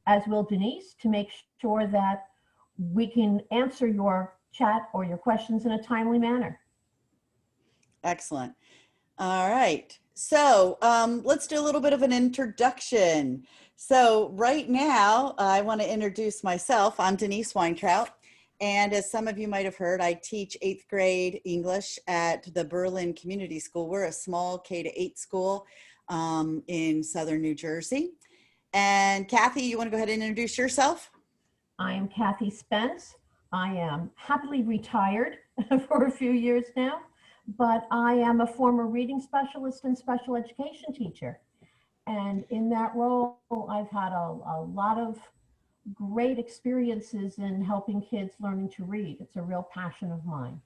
as will Denise, to make sure that we can answer your chat or your questions in a timely manner. Excellent. All right. So let's do a little bit of an introduction. So right now, I want to introduce myself. I'm Denise Weintraut. And as some of you might have heard, I teach 8th grade English at the Berlin Community School. We're a small K-8 school in Southern New Jersey. And Kathy, you want to go ahead and introduce yourself? I am Kathy Spence. I am happily retired for a few years now, but I am a former reading specialist and special education teacher. And in that role, I've had a lot of great experiences in helping kids learning to read. It's a real passion of mine.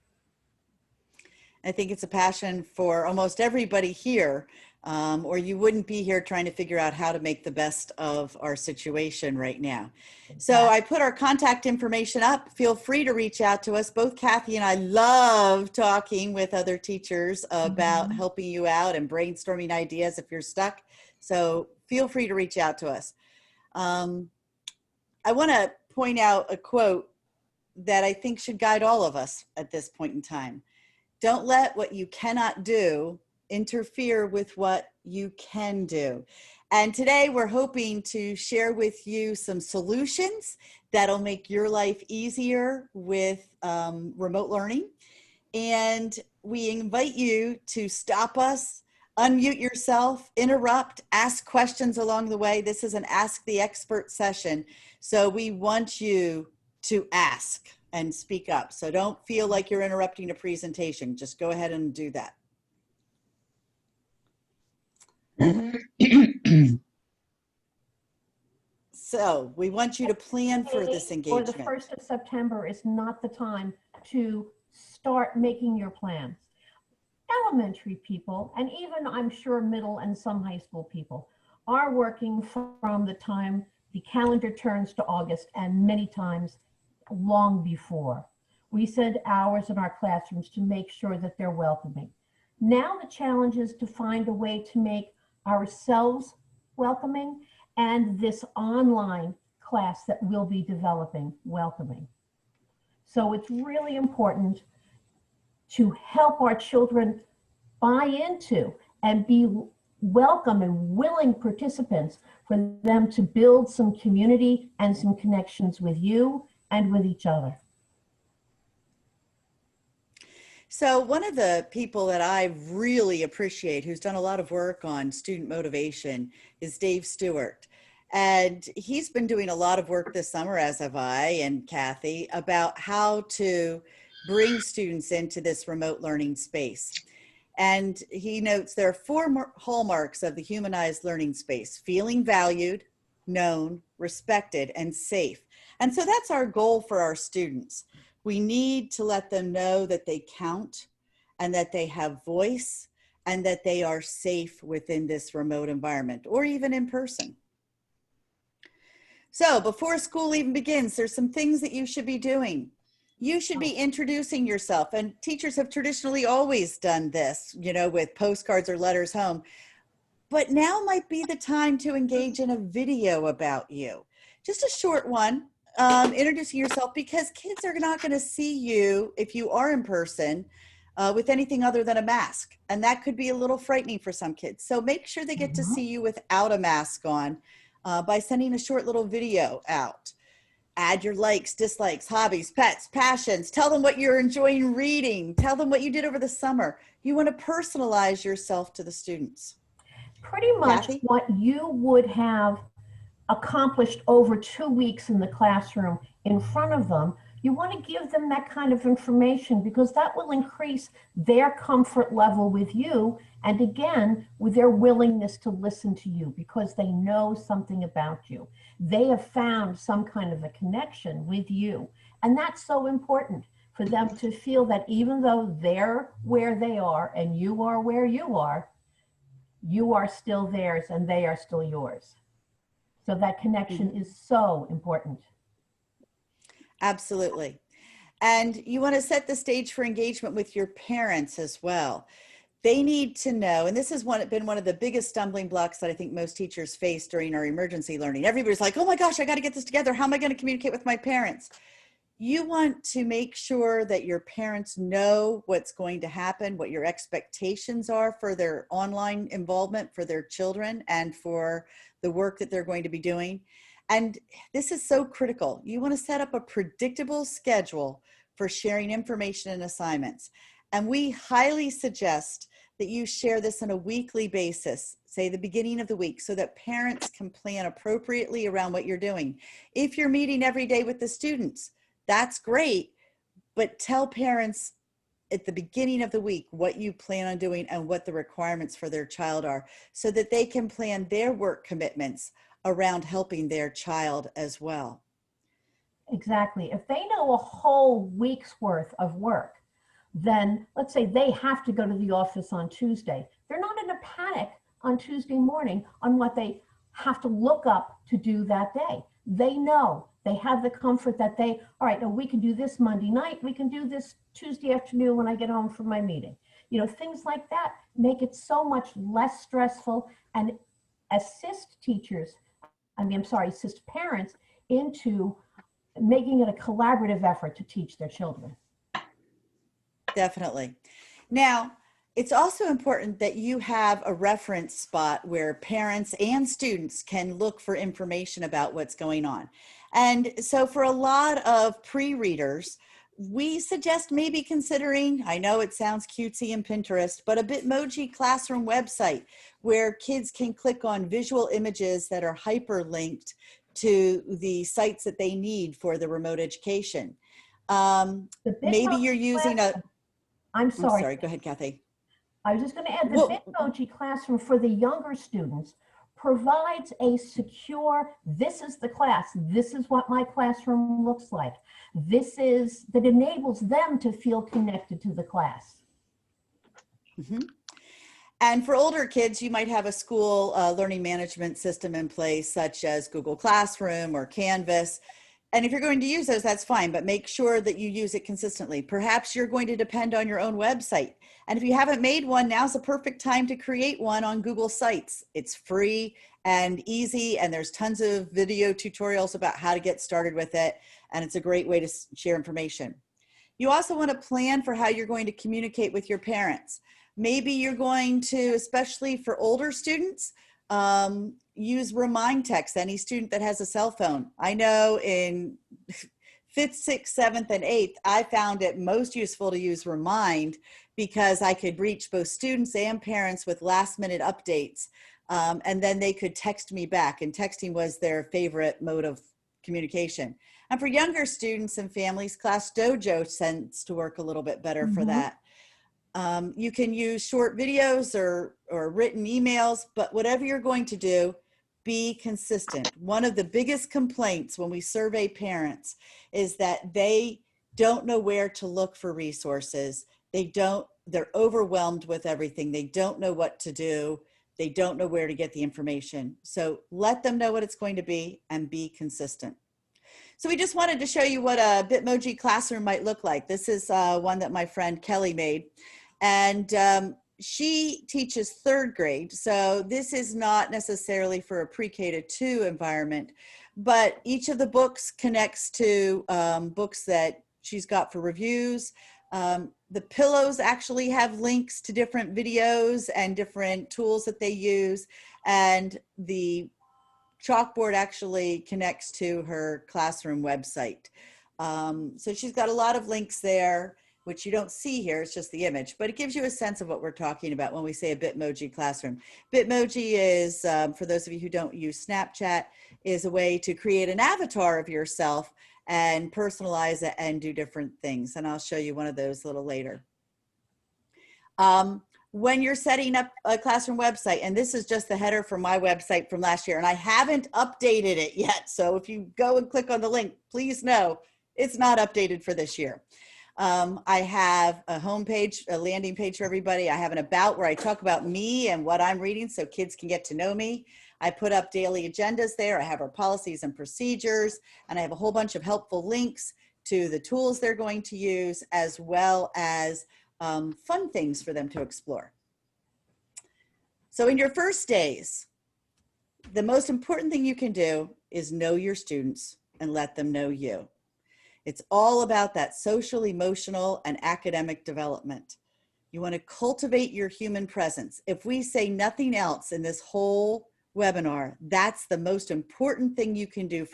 I think it's a passion for almost everybody here, or you wouldn't be here trying to figure out how to make the best of our situation right now. So I put our contact information up. Feel free to reach out to us. Both Kathy and I love talking with other teachers about helping you out and brainstorming ideas if you're stuck. So feel free to reach out to us. I want to point out a quote that I think should guide all of us at this point in time. Don't let what you cannot do interfere with what you can do. And today we're hoping to share with you some solutions that'll make your life easier with remote learning. And we invite you to stop us, unmute yourself, interrupt, ask questions along the way. This is an Ask the Expert session. So we want you to ask and speak up. So don't feel like you're interrupting a presentation. Just go ahead and do that. So we want you to plan for this engagement. For the 1st of September is not the time to start making your plans. Elementary people, and even I'm sure middle and some high school people, are working from the time the calendar turns to August, and many times long before. We send hours in our classrooms to make sure that they're welcoming. Now the challenge is to find a way to make ourselves welcoming and this online class that we'll be developing welcoming. So it's really important to help our children buy into and be welcome and willing participants, for them to build some community and some connections with you and with each other. So one of the people that I really appreciate, who's done a lot of work on student motivation, is Dave Stewart. And he's been doing a lot of work this summer, as have I and Kathy, about how to bring students into this remote learning space. And he notes there are 4 hallmarks of the humanized learning space: feeling valued, known, respected, and safe. And so that's our goal for our students. We need to let them know that they count and that they have voice and that they are safe within this remote environment, or even in person. So before school even begins, there's some things that you should be doing. You should be introducing yourself, and teachers have traditionally always done this, you know, with postcards or letters home. But now might be the time to engage in a video about you. Just a short one, introducing yourself, because kids are not going to see you if you are in person with anything other than a mask. And that could be a little frightening for some kids. So make sure they get to see you without a mask on by sending a short little video out. Add your likes, dislikes, hobbies, pets, passions. Tell them what you're enjoying reading. Tell them what you did over the summer. You want to personalize yourself to the students. Pretty much Kathy? What you would have accomplished over 2 weeks in the classroom in front of them, you want to give them that kind of information, because that will increase their comfort level with you, and again, with their willingness to listen to you, because they know something about you. They have found some kind of a connection with you, and that's so important for them to feel that even though they're where they are and you are where you are still theirs and they are still yours. So that connection is so important. Absolutely. And you want to set the stage for engagement with your parents as well. They need to know, and this has been one of the biggest stumbling blocks that I think most teachers face during our emergency learning. Everybody's like, oh my gosh, I got to get this together. How am I going to communicate with my parents? You want to make sure that your parents know what's going to happen, what your expectations are for their online involvement for their children and for the work that they're going to be doing. And this is so critical. You want to set up a predictable schedule for sharing information and assignments. And we highly suggest that you share this on a weekly basis, say the beginning of the week, so that parents can plan appropriately around what you're doing. If you're meeting every day with the students, that's great, but tell parents at the beginning of the week what you plan on doing and what the requirements for their child are, so that they can plan their work commitments around helping their child as well. Exactly. If they know a whole week's worth of work, then let's say they have to go to the office on Tuesday. They're not in a panic on Tuesday morning on what they have to look up to do that day. They know, they have the comfort that all right, now we can do this Monday night, we can do this Tuesday afternoon when I get home from my meeting. Things like that make it so much less stressful and assist assist parents into making it a collaborative effort to teach their children. Definitely. Now, it's also important that you have a reference spot where parents and students can look for information about what's going on. And so for a lot of pre-readers, we suggest maybe considering, I know it sounds cutesy and Pinterest, but a Bitmoji classroom website where kids can click on visual images that are hyperlinked to the sites that they need for the remote education. Maybe you're using I'm I'm sorry. sorry, go ahead, Kathy. I was just going to add the Well, Bitmoji classroom for the younger students provides a secure, this is the class, this is what my classroom looks like. That enables them to feel connected to the class. mhm. And for older kids, you might have a school learning management system in place, such as Google Classroom or Canvas. And if you're going to use those, that's fine, but make sure that you use it consistently. Perhaps you're going to depend on your own website. And if you haven't made one, now's the perfect time to create one on Google Sites. It's free and easy, and there's tons of video tutorials about how to get started with it. And it's a great way to share information. You also want to plan for how you're going to communicate with your parents. Maybe you're going to, especially for older students, use remind text, any student that has a cell phone. I know in 5th, 6th, 7th, and 8th, I found it most useful to use remind because I could reach both students and parents with last minute updates. And then they could text me back, and texting was their favorite mode of communication. And for younger students and families, Class Dojo tends to work a little bit better for that. You can use short videos or written emails, but whatever you're going to do, be consistent. One of the biggest complaints when we survey parents is that they don't know where to look for resources. They're overwhelmed with everything. They don't know what to do. They don't know where to get the information. So let them know what it's going to be and be consistent. So we just wanted to show you what a Bitmoji classroom might look like. This is one that my friend Kelly made. And she teaches 3rd grade. So this is not necessarily for a pre-K to 2 environment, but each of the books connects to books that she's got for reviews. The pillows actually have links to different videos and different tools that they use. And the chalkboard actually connects to her classroom website. So she's got a lot of links there, which you don't see here, it's just the image, but it gives you a sense of what we're talking about when we say a Bitmoji classroom. Bitmoji is, for those of you who don't use Snapchat, is a way to create an avatar of yourself and personalize it and do different things. And I'll show you one of those a little later. When you're setting up a classroom website, and this is just the header for my website from last year, and I haven't updated it yet. So if you go and click on the link, please know it's not updated for this year. I have a homepage, a landing page for everybody. I have an about where I talk about me and what I'm reading so kids can get to know me. I put up daily agendas there. I have our policies and procedures, and I have a whole bunch of helpful links to the tools they're going to use, as well as fun things for them to explore. So in your first days, the most important thing you can do is know your students and let them know you. It's all about that social, emotional, and academic development. You want to cultivate your human presence. If we say nothing else in this whole webinar, that's the most important thing you can do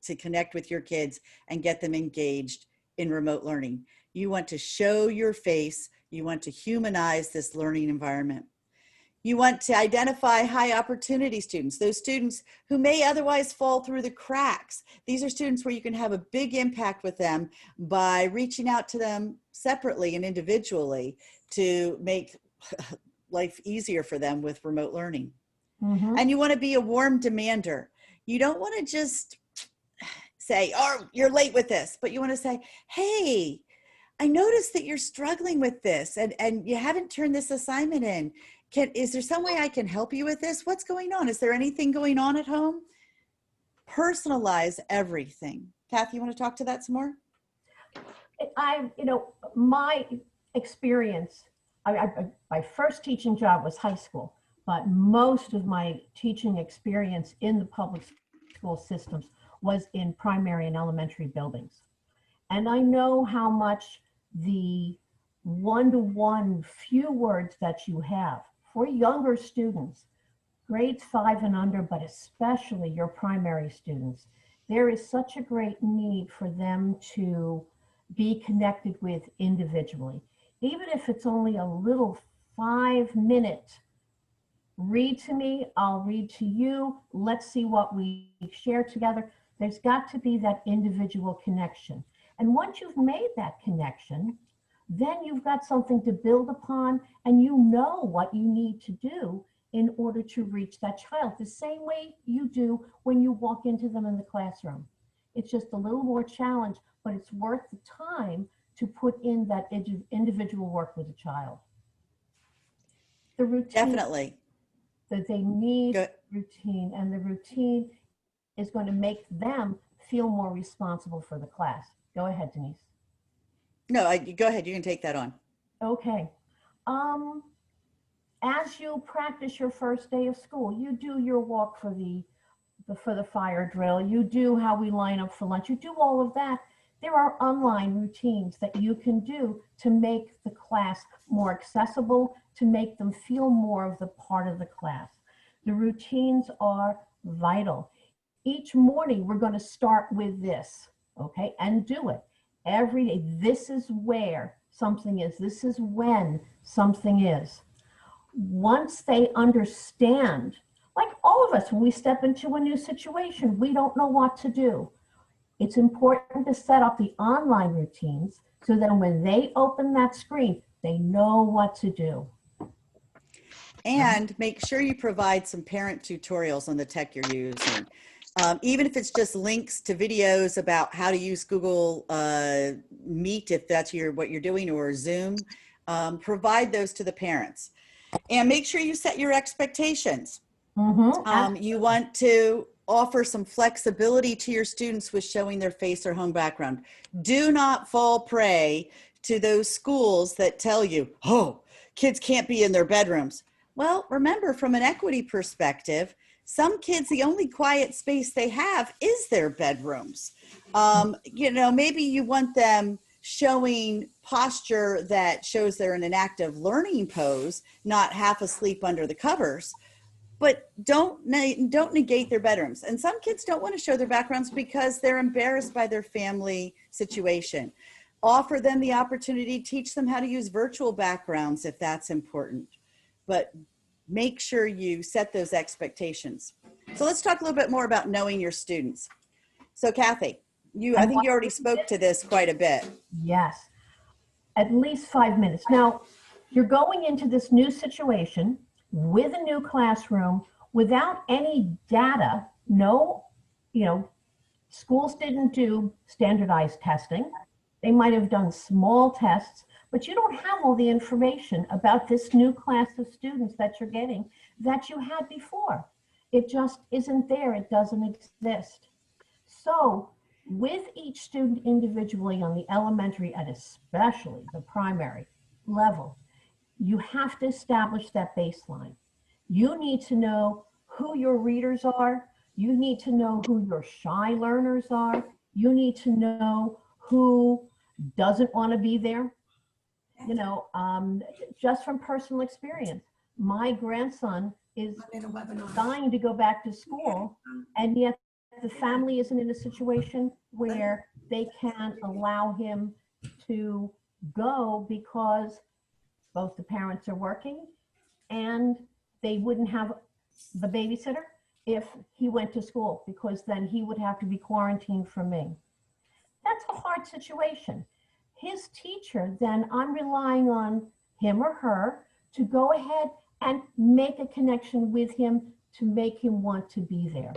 to connect with your kids and get them engaged in remote learning. You want to show your face. You want to humanize this learning environment. You want to identify high opportunity students, those students who may otherwise fall through the cracks. These are students where you can have a big impact with them by reaching out to them separately and individually to make life easier for them with remote learning. Mm-hmm. And you want to be a warm demander. You don't want to just say, oh, you're late with this, but you want to say, hey, I noticed that you're struggling with this and you haven't turned this assignment in. Is there some way I can help you with this? What's going on? Is there anything going on at home? Personalize everything. Kathy, you want to talk to that some more? My experience, my first teaching job was high school, but most of my teaching experience in the public school systems was in primary and elementary buildings. And I know how much the one-to-one few words that you have for younger students, grades 5 and under, but especially your primary students, there is such a great need for them to be connected with individually. Even if it's only a little 5-minute read to me, I'll read to you, let's see what we share together. There's got to be that individual connection. And once you've made that connection, then you've got something to build upon and you know what you need to do in order to reach that child, the same way you do when you walk into them in the classroom. It's just a little more challenge, but it's worth the time to put in that individual work with a child. The routine. Definitely. That they need routine, and the routine is going to make them feel more responsible for the class. Go ahead, Denise. No, go ahead. You can take that on. Okay. As you practice your first day of school, you do your walk for the fire drill. You do how we line up for lunch. You do all of that. There are online routines that you can do to make the class more accessible, to make them feel more of the part of the class. The routines are vital. Each morning, we're going to start with this, okay, and do it. Every day, this is where something is. This is when something is. Once they understand, like all of us, when we step into a new situation, we don't know what to do. It's important to set up the online routines so then when they open that screen, they know what to do. And make sure you provide some parent tutorials on the tech you're using. Even if it's just links to videos about how to use Google Meet, if that's what you're doing, or Zoom, provide those to the parents. And make sure you set your expectations. Mm-hmm. You want to offer some flexibility to your students with showing their face or home background. Do not fall prey to those schools that tell you, oh, kids can't be in their bedrooms. Well, remember, from an equity perspective, some kids, the only quiet space they have is their bedrooms. Maybe you want them showing posture that shows they're in an active learning pose, not half asleep under the covers, but don't negate their bedrooms. And some kids don't want to show their backgrounds because they're embarrassed by their family situation. Offer them the opportunity, teach them how to use virtual backgrounds if that's important. But make sure you set those expectations. So let's talk a little bit more about knowing your students. So Kathy, I think you already spoke to this quite a bit. Yes, at least 5 minutes. Now, you're going into this new situation with a new classroom without any data. No, schools didn't do standardized testing. They might have done small tests, but you don't have all the information about this new class of students that you're getting that you had before. It just isn't there. It doesn't exist. So with each student individually on the elementary and especially the primary level, you have to establish that baseline. You need to know who your readers are. You need to know who your shy learners are. You need to know who doesn't want to be there. You know, just from personal experience, my grandson is dying to go back to school, and yet the family isn't in a situation where they can allow him to go because both the parents are working, and they wouldn't have the babysitter if he went to school, because then he would have to be quarantined from me. That's a hard situation. His teacher, then I'm relying on him or her to go ahead and make a connection with him to make him want to be there.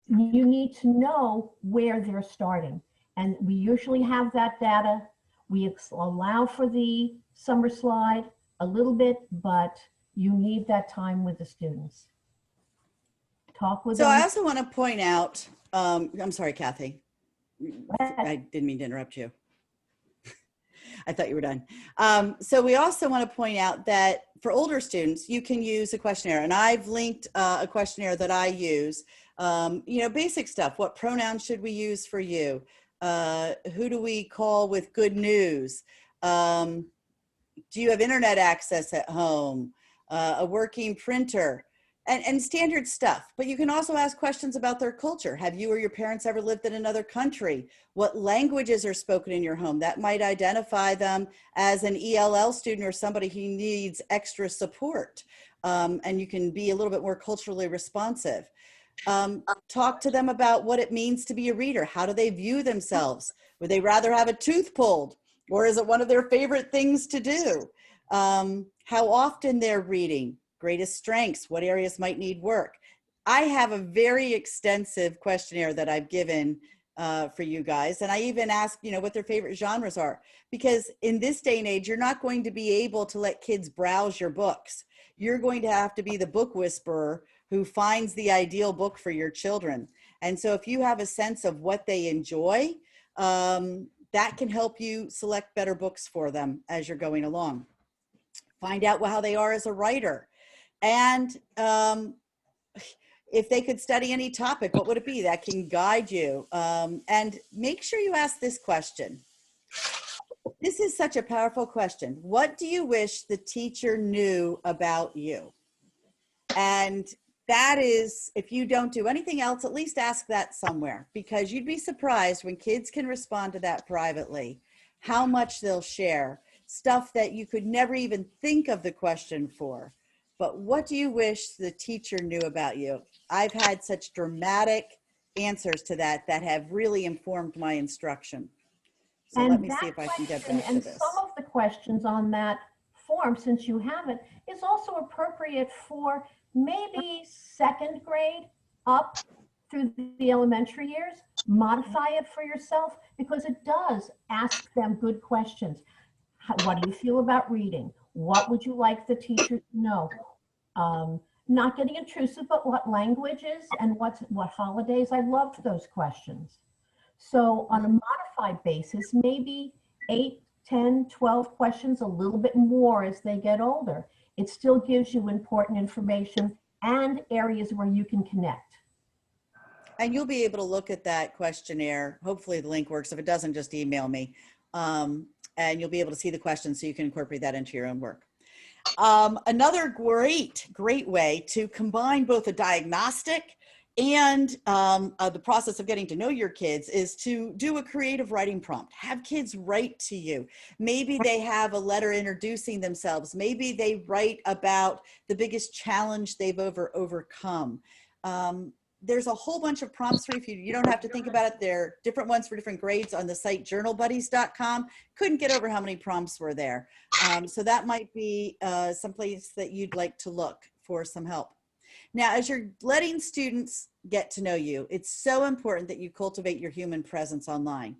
You need to know where they're starting. And we usually have that data. We allow for the summer slide a little bit, but you need that time with the students. Talk with So them. I also want to point out, I'm sorry, Kathy. I didn't mean to interrupt you. I thought you were done. So we also want to point out that for older students, you can use a questionnaire, and I've linked a questionnaire that I use. You know, basic stuff. What pronouns should we use for you? Who do we call with good news? Do you have internet access at home? A working printer? And standard stuff. But you can also ask questions about their culture. Have you or your parents ever lived in another country? What languages are spoken in your home? That might identify them as an ELL student or somebody who needs extra support. And you can be a little bit more culturally responsive. Talk to them about what it means to be a reader. How do they view themselves? Would they rather have a tooth pulled, or is it one of their favorite things to do? How often they're reading, greatest strengths, what areas might need work. I have a very extensive questionnaire that I've given for you guys. And I even ask, you know, what their favorite genres are, because in this day and age, you're not going to be able to let kids browse your books. You're going to have to be the book whisperer who finds the ideal book for your children. And so if you have a sense of what they enjoy, that can help you select better books for them as you're going along. Find out how they are as a writer. And if they could study any topic, what would it be that can guide you? And make sure you ask this question. This is such a powerful question. What do you wish the teacher knew about you? And that is, if you don't do anything else, at least ask that somewhere, because you'd be surprised when kids can respond to that privately, how much they'll share, stuff that you could never even think of the question for. But what do you wish the teacher knew about you? I've had such dramatic answers to that that have really informed my instruction. So let me see if I can get back to this. And some of the questions on that form, since you have it, is also appropriate for maybe second grade up through the elementary years. Modify it for yourself, because it does ask them good questions. What do you feel about reading? What would you like the teacher to know? Not getting intrusive, but what languages and what holidays? I loved those questions. So on a modified basis, maybe 8, 10, 12 questions, a little bit more as they get older. It still gives you important information and areas where you can connect. And you'll be able to look at that questionnaire. Hopefully the link works. If it doesn't, just email me. And you'll be able to see the questions so you can incorporate that into your own work. Another great way to combine both a diagnostic and the process of getting to know your kids is to do a creative writing prompt. Have kids write to you. Maybe they have a letter introducing themselves. Maybe they write about the biggest challenge they've overcome. There's a whole bunch of prompts for you. You don't have to think about it. There are different ones for different grades on the site journalbuddies.com. Couldn't get over how many prompts were there. So that might be some place that you'd like to look for some help. Now, as you're letting students get to know you, it's so important that you cultivate your human presence online.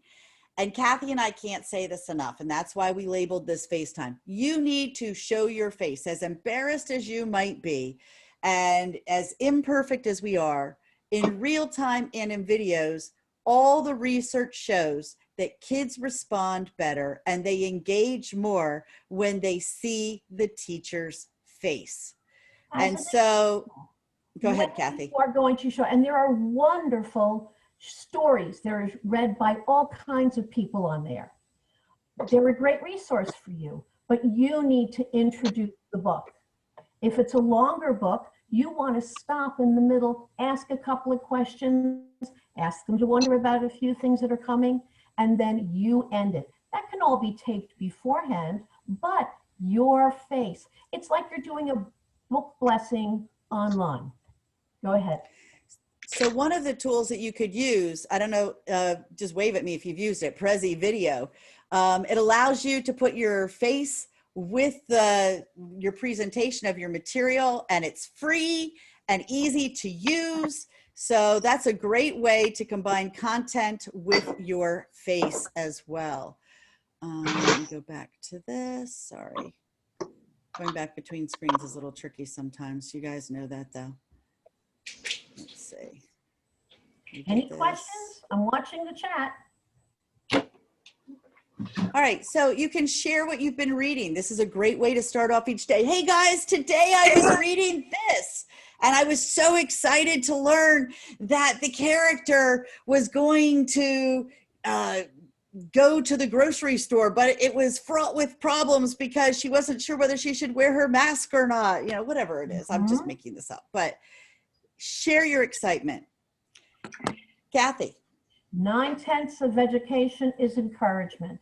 And Kathy and I can't say this enough, and that's why we labeled this FaceTime. You need to show your face, as embarrassed as you might be, and as imperfect as we are, in real time and in videos. All the research shows that kids respond better and they engage more when they see the teacher's face. As And an so, go when ahead, Kathy. you are going to show, and there are wonderful stories. They're read by all kinds of people on there. They're a great resource for you, but you need to introduce the book. If it's a longer book, you want to stop in the middle, ask a couple of questions, ask them to wonder about a few things that are coming, and then you end it. That can all be taped beforehand, but your face. It's like you're doing a book blessing online. Go ahead. So one of the tools that you could use, I don't know, just wave at me if you've used it, Prezi Video. It allows you to put your face with your presentation of your material, and it's free and easy to use. So that's a great way to combine content with your face as well. Let me go back to this, sorry. Going back between screens is a little tricky sometimes. You guys know that though. Let's see. Any questions? I'm watching the chat. All right, so you can share what you've been reading. This is a great way to start off each day. Hey guys, today I was reading this, and I was so excited to learn that the character was going to go to the grocery store, but it was fraught with problems because she wasn't sure whether she should wear her mask or not. You know, whatever it is. I'm just making this up, but share your excitement. Kathy. 9/10 of education is encouragement.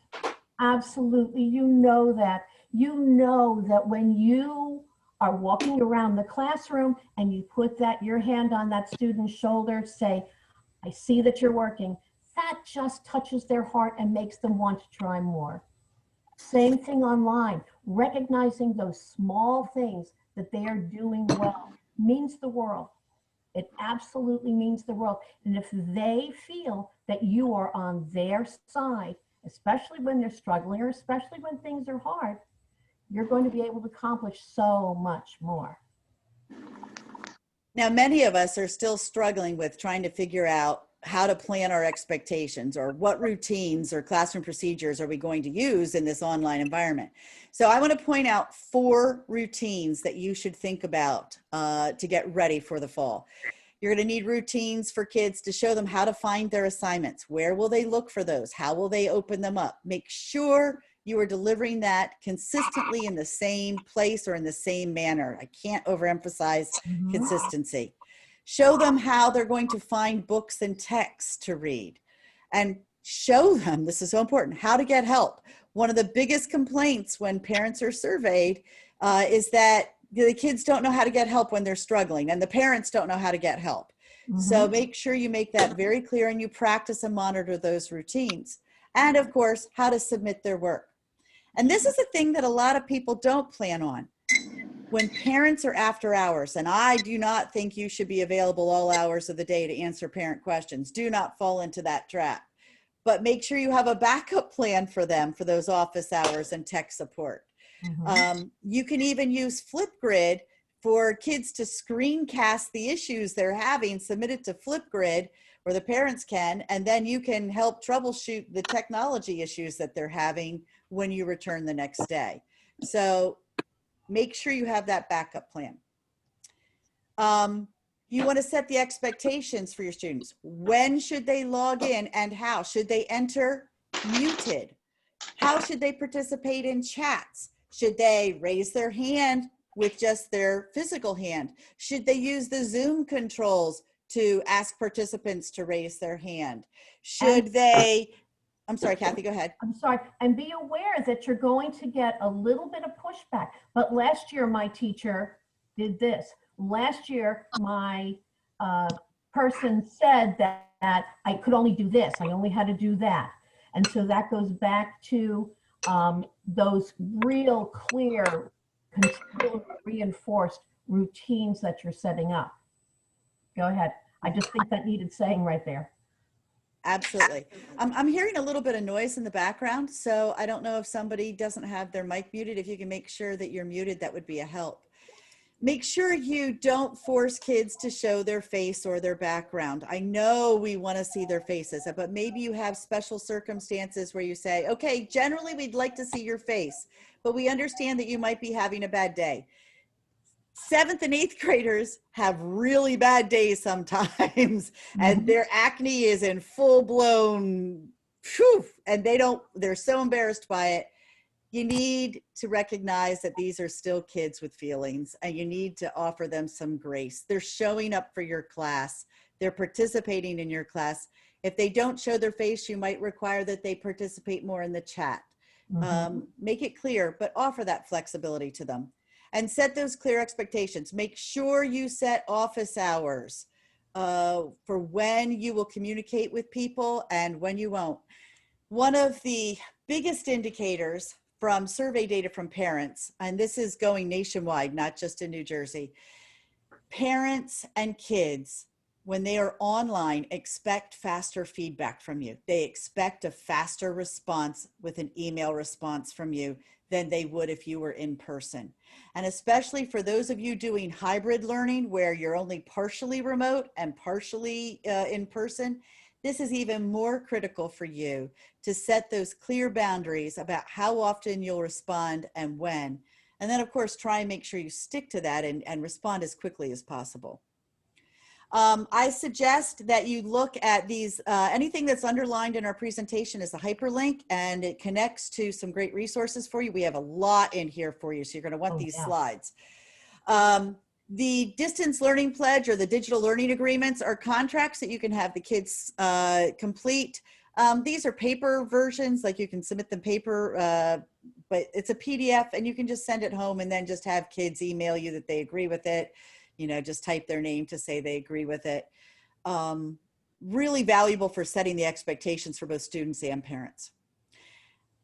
Absolutely. You know that. You know that when you are walking around the classroom and you put your hand on that student's shoulder, say, I see that you're working. That just touches their heart and makes them want to try more. Same thing online. Recognizing those small things that they are doing well means the world. It absolutely means the world. And if they feel that you are on their side, especially when they're struggling or especially when things are hard, you're going to be able to accomplish so much more. Now, many of us are still struggling with trying to figure out how to plan our expectations or what routines or classroom procedures are we going to use in this online environment. So I want to point out 4 routines that you should think about to get ready for the fall. You're going to need routines for kids to show them how to find their assignments. Where will they look for those? How will they open them up? Make sure you are delivering that consistently in the same place or in the same manner. I can't overemphasize consistency. Show them how they're going to find books and texts to read, and show them, this is so important, how to get help. One of the biggest complaints when parents are surveyed is that the kids don't know how to get help when they're struggling, and the parents don't know how to get help. So make sure you make that very clear and you practice and monitor those routines. And of course, how to submit their work. And this is a thing that a lot of people don't plan on. When parents are after hours, and I do not think you should be available all hours of the day to answer parent questions. Do not fall into that trap. But make sure you have a backup plan for them for those office hours and tech support. You can even use Flipgrid for kids to screencast the issues they're having, submit it to Flipgrid, or the parents can, and then you can help troubleshoot the technology issues that they're having when you return the next day. So make sure you have that backup plan. You want to set the expectations for your students. When should they log in and how? Should they enter muted? How should they participate in chats? Should they raise their hand with just their physical hand? Should they use the Zoom controls to ask participants to raise their hand? Should they, I'm sorry, Kathy, go ahead. I'm sorry, and be aware that you're going to get a little bit of pushback. But last year, my teacher did this. Last year, my person said that I could only do this. I only had to do that. And so that goes back to those real clear, continually reinforced routines that you're setting up. Go ahead. I just think that needed saying right there. Absolutely. I'm hearing a little bit of noise in the background, so I don't know if somebody doesn't have their mic muted. If you can make sure that you're muted, that would be a help. Make sure you don't force kids to show their face or their background. I know we want to see their faces, but maybe you have special circumstances where you say, okay, generally we'd like to see your face, but we understand that you might be having a bad day. 7th and 8th graders have really bad days sometimes, and their acne is in full blown, and they're so embarrassed by it. You need to recognize that these are still kids with feelings, and you need to offer them some grace. They're showing up for your class. They're participating in your class. If they don't show their face, you might require that they participate more in the chat. Make it clear, but offer that flexibility to them. And set those clear expectations. Make sure you set office hours for when you will communicate with people and when you won't. One of the biggest indicators from survey data from parents, and this is going nationwide, not just in New Jersey, parents and kids, when they are online, expect faster feedback from you. They expect a faster response with an email response from you than they would if you were in person. And especially for those of you doing hybrid learning where you're only partially remote and partially in person, this is even more critical for you to set those clear boundaries about how often you'll respond and when. And then of course, try and make sure you stick to that and respond as quickly as possible. I suggest that you look at these, anything that's underlined in our presentation is a hyperlink, and it connects to some great resources for you. We have a lot in here for you, so you're going to want these slides. The distance learning pledge or the digital learning agreements are contracts that you can have the kids complete. These are paper versions, like you can submit them paper, but it's a PDF, and you can just send it home and then just have kids email you that they agree with it. You know, just type their name to say they agree with it. Really valuable for setting the expectations for both students and parents.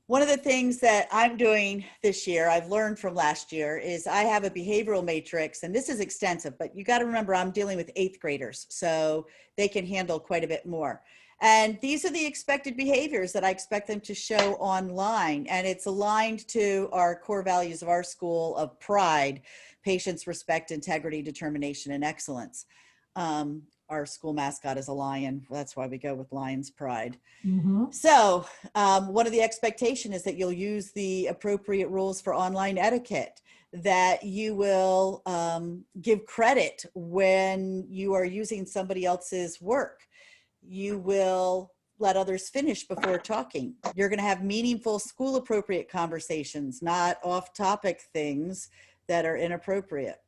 One of the things that I'm doing this year, I've learned from last year, is I have a behavioral matrix, and this is extensive, but you got to remember I'm dealing with 8th graders, so they can handle quite a bit more. And these are the expected behaviors that I expect them to show online, and it's aligned to our core values of our school of pride, patience, respect, integrity, determination, and excellence. Our school mascot is a lion. That's why we go with Lion's Pride. So one of the expectation is that you'll use the appropriate rules for online etiquette, that you will give credit when you are using somebody else's work. You will let others finish before talking. You're going to have meaningful school appropriate conversations, not off topic things that are inappropriate.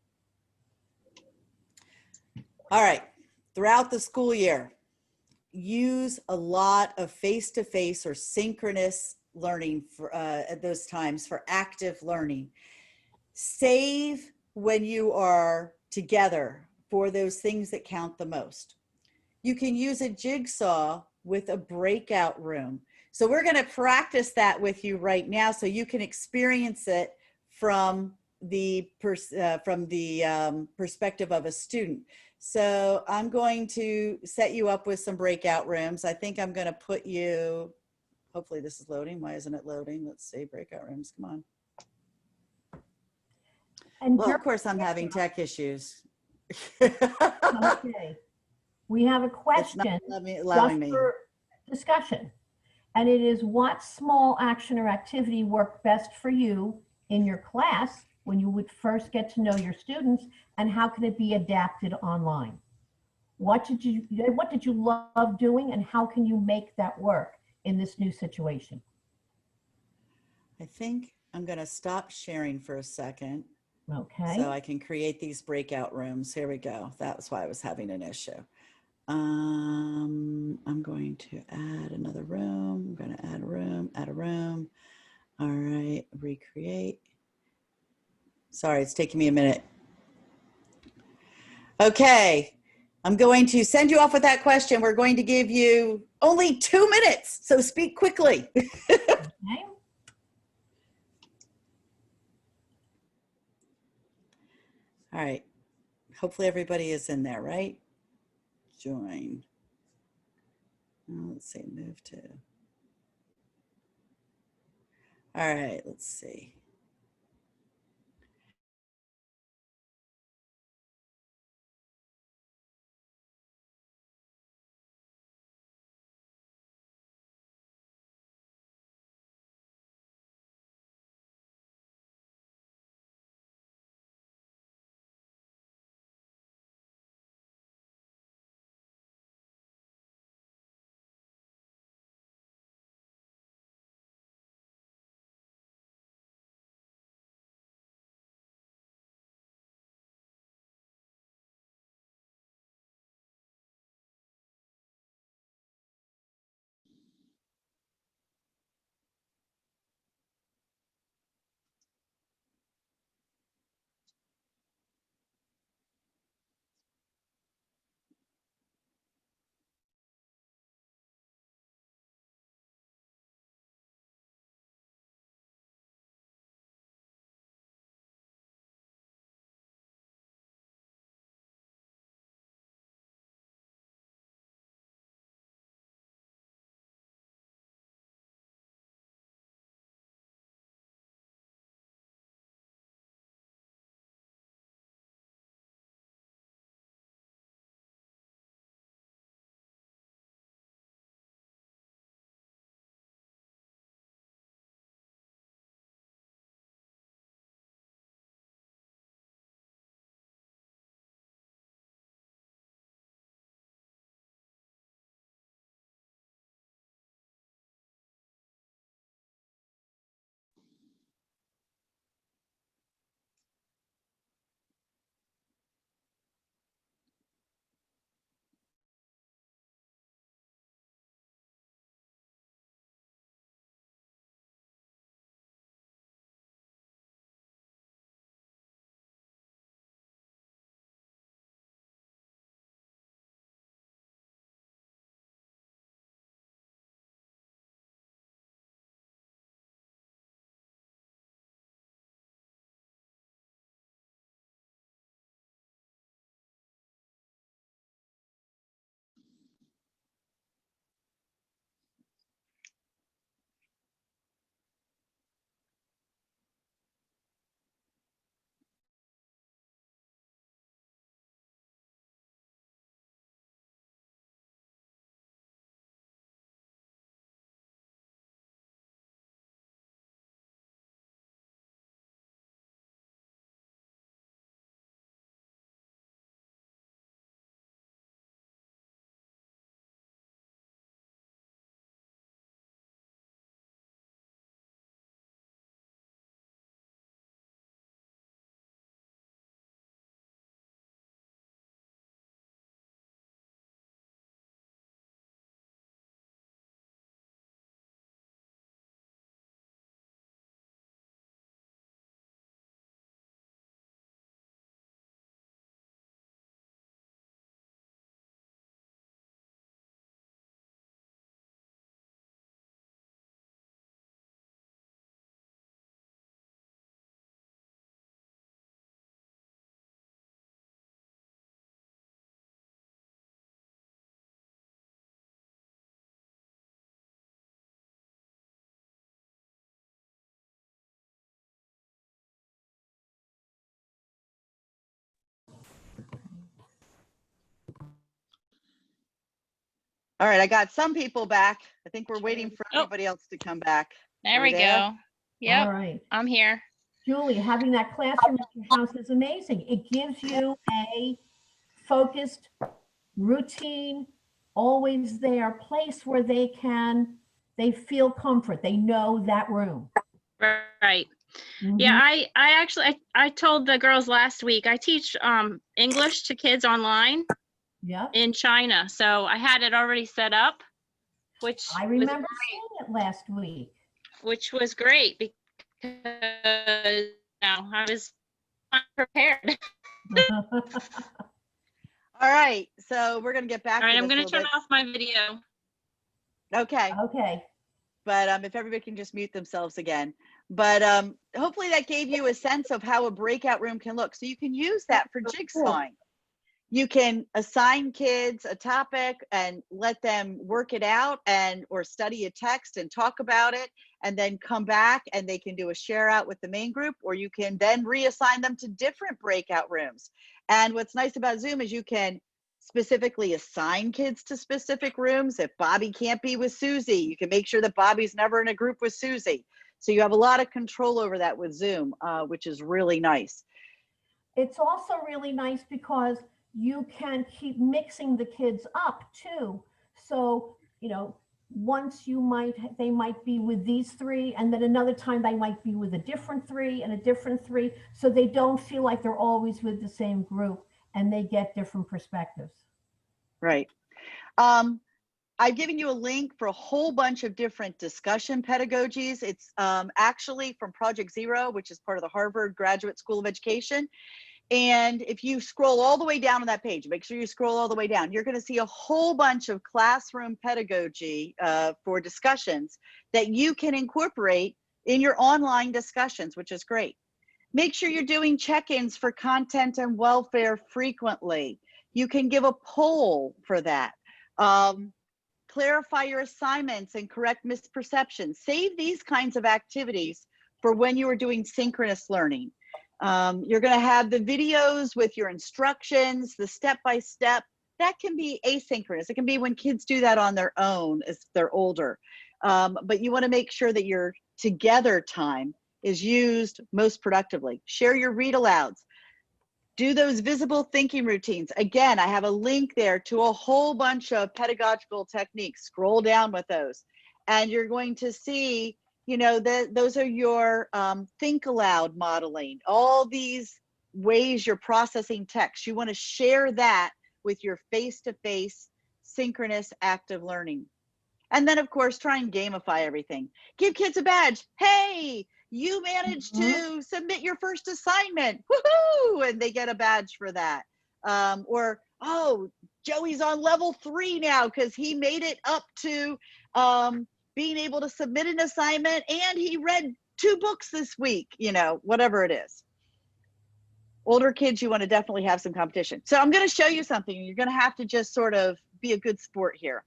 All right, throughout the school year, use a lot of face-to-face or synchronous learning for, at those times for active learning. Save when you are together for those things that count the most. You can use a jigsaw with a breakout room. So we're going to practice that with you right now so you can experience it from the perspective of a student. So I'm going to set you up with some breakout rooms. I think I'm going to put you, hopefully this is loading. Why isn't it loading? Let's see, breakout rooms, come on. And well, of course I'm having tech issues. Okay. We have a question just for discussion. And it is, what small action or activity worked best for you in your class when you would first get to know your students, and how can it be adapted online? What did you love doing, and how can you make that work in this new situation? I think I'm going to stop sharing for a second. Okay. So I can create these breakout rooms. Here we go. That's why I was having an issue. I'm going to add another room. I'm going to add a room. All right, recreate. Sorry, it's taking me a minute. Okay, I'm going to send you off with that question. We're going to give you only 2 minutes, so speak quickly. Okay. All right, hopefully everybody is in there, right? Join. Let's see, move to. All right, let's see. All right, I got some people back. I think we're waiting for Oh. everybody else to come back. There Are we there? go. All Yep, right. I'm here. Julie, having that classroom at your house is amazing. It gives you a focused, routine, always there place where they feel comfort. They know that room. Right. Mhm. Yeah, I actually I told the girls last week, I teach English to kids online Yep. in China. So I had it already set up, which I was remember seeing it last week. great because I was unprepared. All right, so we're gonna get back All to right, I'm this a going to little turn bit. off my video. Okay, Okay. but if everybody can just mute themselves again. But hopefully that gave you a sense of how a breakout room can look. So you can use that for jigsawing. You can assign kids a topic and let them work it out or study a text and talk about it, and then come back and they can do a share out with the main group, or you can then reassign them to different breakout rooms. And what's nice about Zoom is you can specifically assign kids to specific rooms. If Bobby can't be with Susie, you can make sure that Bobby's never in a group with Susie. So you have a lot of control over that with Zoom, which is really nice. It's also really nice because you can keep mixing the kids up too. So, once they might be with these three, and then another time they might be with a different three and a different three. So they don't feel like they're always with the same group and they get different perspectives. Right. I've given you a link for a whole bunch of different discussion pedagogies. It's actually from Project Zero, which is part of the Harvard Graduate School of Education. And if you scroll all the way down on that page, make sure you scroll all the way down, you're going to see a whole bunch of classroom pedagogy for discussions that you can incorporate in your online discussions, which is great. Make sure you're doing check-ins for content and welfare frequently. You can give a poll for that. Clarify your assignments and correct misperceptions. Save these kinds of activities for when you are doing synchronous learning. You're going to have the videos with your instructions, the step-by-step. That can be asynchronous. It can be when kids do that on their own as they're older. But you want to make sure that your together time is used most productively. Share your read alouds. Do those visible thinking routines. Again, I have a link there to a whole bunch of pedagogical techniques. Scroll down with those. And you're going to see, those are your think aloud modeling. All these ways you're processing text. You want to share that with your face-to-face synchronous active learning. And then, of course, try and gamify everything. Give kids a badge. Hey, you managed to submit your first assignment. Woohoo! And they get a badge for that. Or, oh, Joey's on level 3 now because he made it up to being able to submit an assignment and he read 2 books this week, whatever it is. Older kids, you want to definitely have some competition. So I'm going to show you something. You're going to have to just sort of be a good sport here.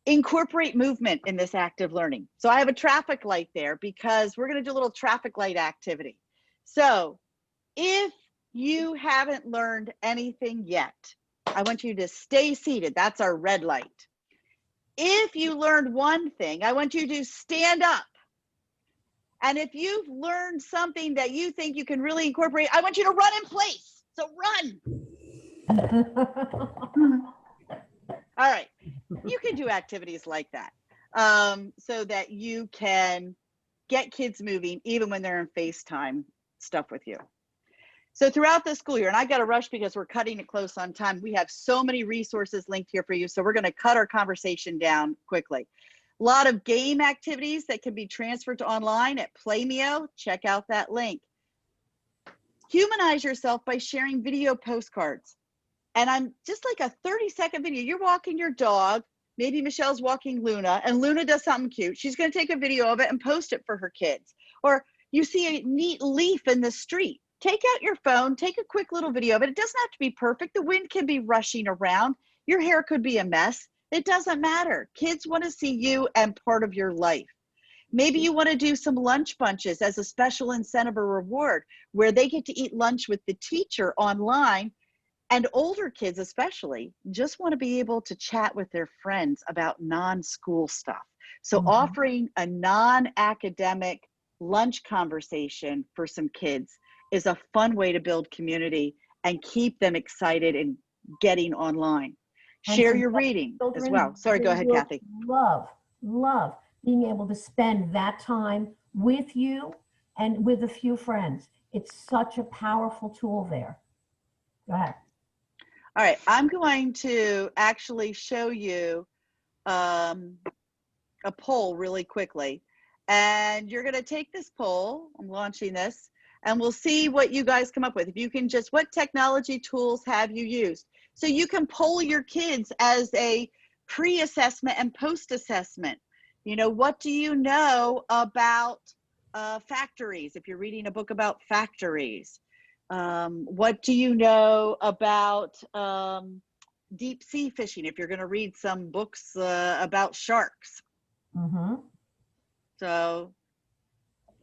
Incorporate movement in this active learning. So I have a traffic light there because we're going to do a little traffic light activity. So if you haven't learned anything yet, I want you to stay seated. That's our red light. If you learned one thing, I want you to stand up. And if you've learned something that you think you can really incorporate, I want you to run in place. So run. All right. You can do activities like that so that you can get kids moving even when they're in FaceTime stuff with you. So throughout the school year, and I got to rush because we're cutting it close on time. We have so many resources linked here for you. So we're going to cut our conversation down quickly. A lot of game activities that can be transferred to online at Playmeo. Check out that link. Humanize yourself by sharing video postcards. And I'm just like a 30-second video. You're walking your dog. Maybe Michelle's walking Luna and Luna does something cute. She's going to take a video of it and post it for her kids. Or you see a neat leaf in the street. Take out your phone, take a quick little video of it. It doesn't have to be perfect. The wind can be rushing around. Your hair could be a mess. It doesn't matter. Kids want to see you and part of your life. Maybe you want to do some lunch bunches as a special incentive or reward where they get to eat lunch with the teacher online And older kids especially just want to be able to chat with their friends about non-school stuff. So Mhm. offering a non-academic lunch conversation for some kids is a fun way to build community and keep them excited and getting online. And Share some your reading as children, well. Sorry, they go ahead, will Kathy. love being able to spend that time with you and with a few friends. It's such a powerful tool there. Go ahead. All right, I'm going to actually show you a poll really quickly. And you're going to take this poll, I'm launching this, and we'll see what you guys come up with. If you can just, what technology tools have you used? So you can poll your kids as a pre-assessment and post-assessment. You know, what do you know about factories, if you're reading a book about factories? What do you know about deep sea fishing, if you're going to read some books about sharks? Mm-hmm. So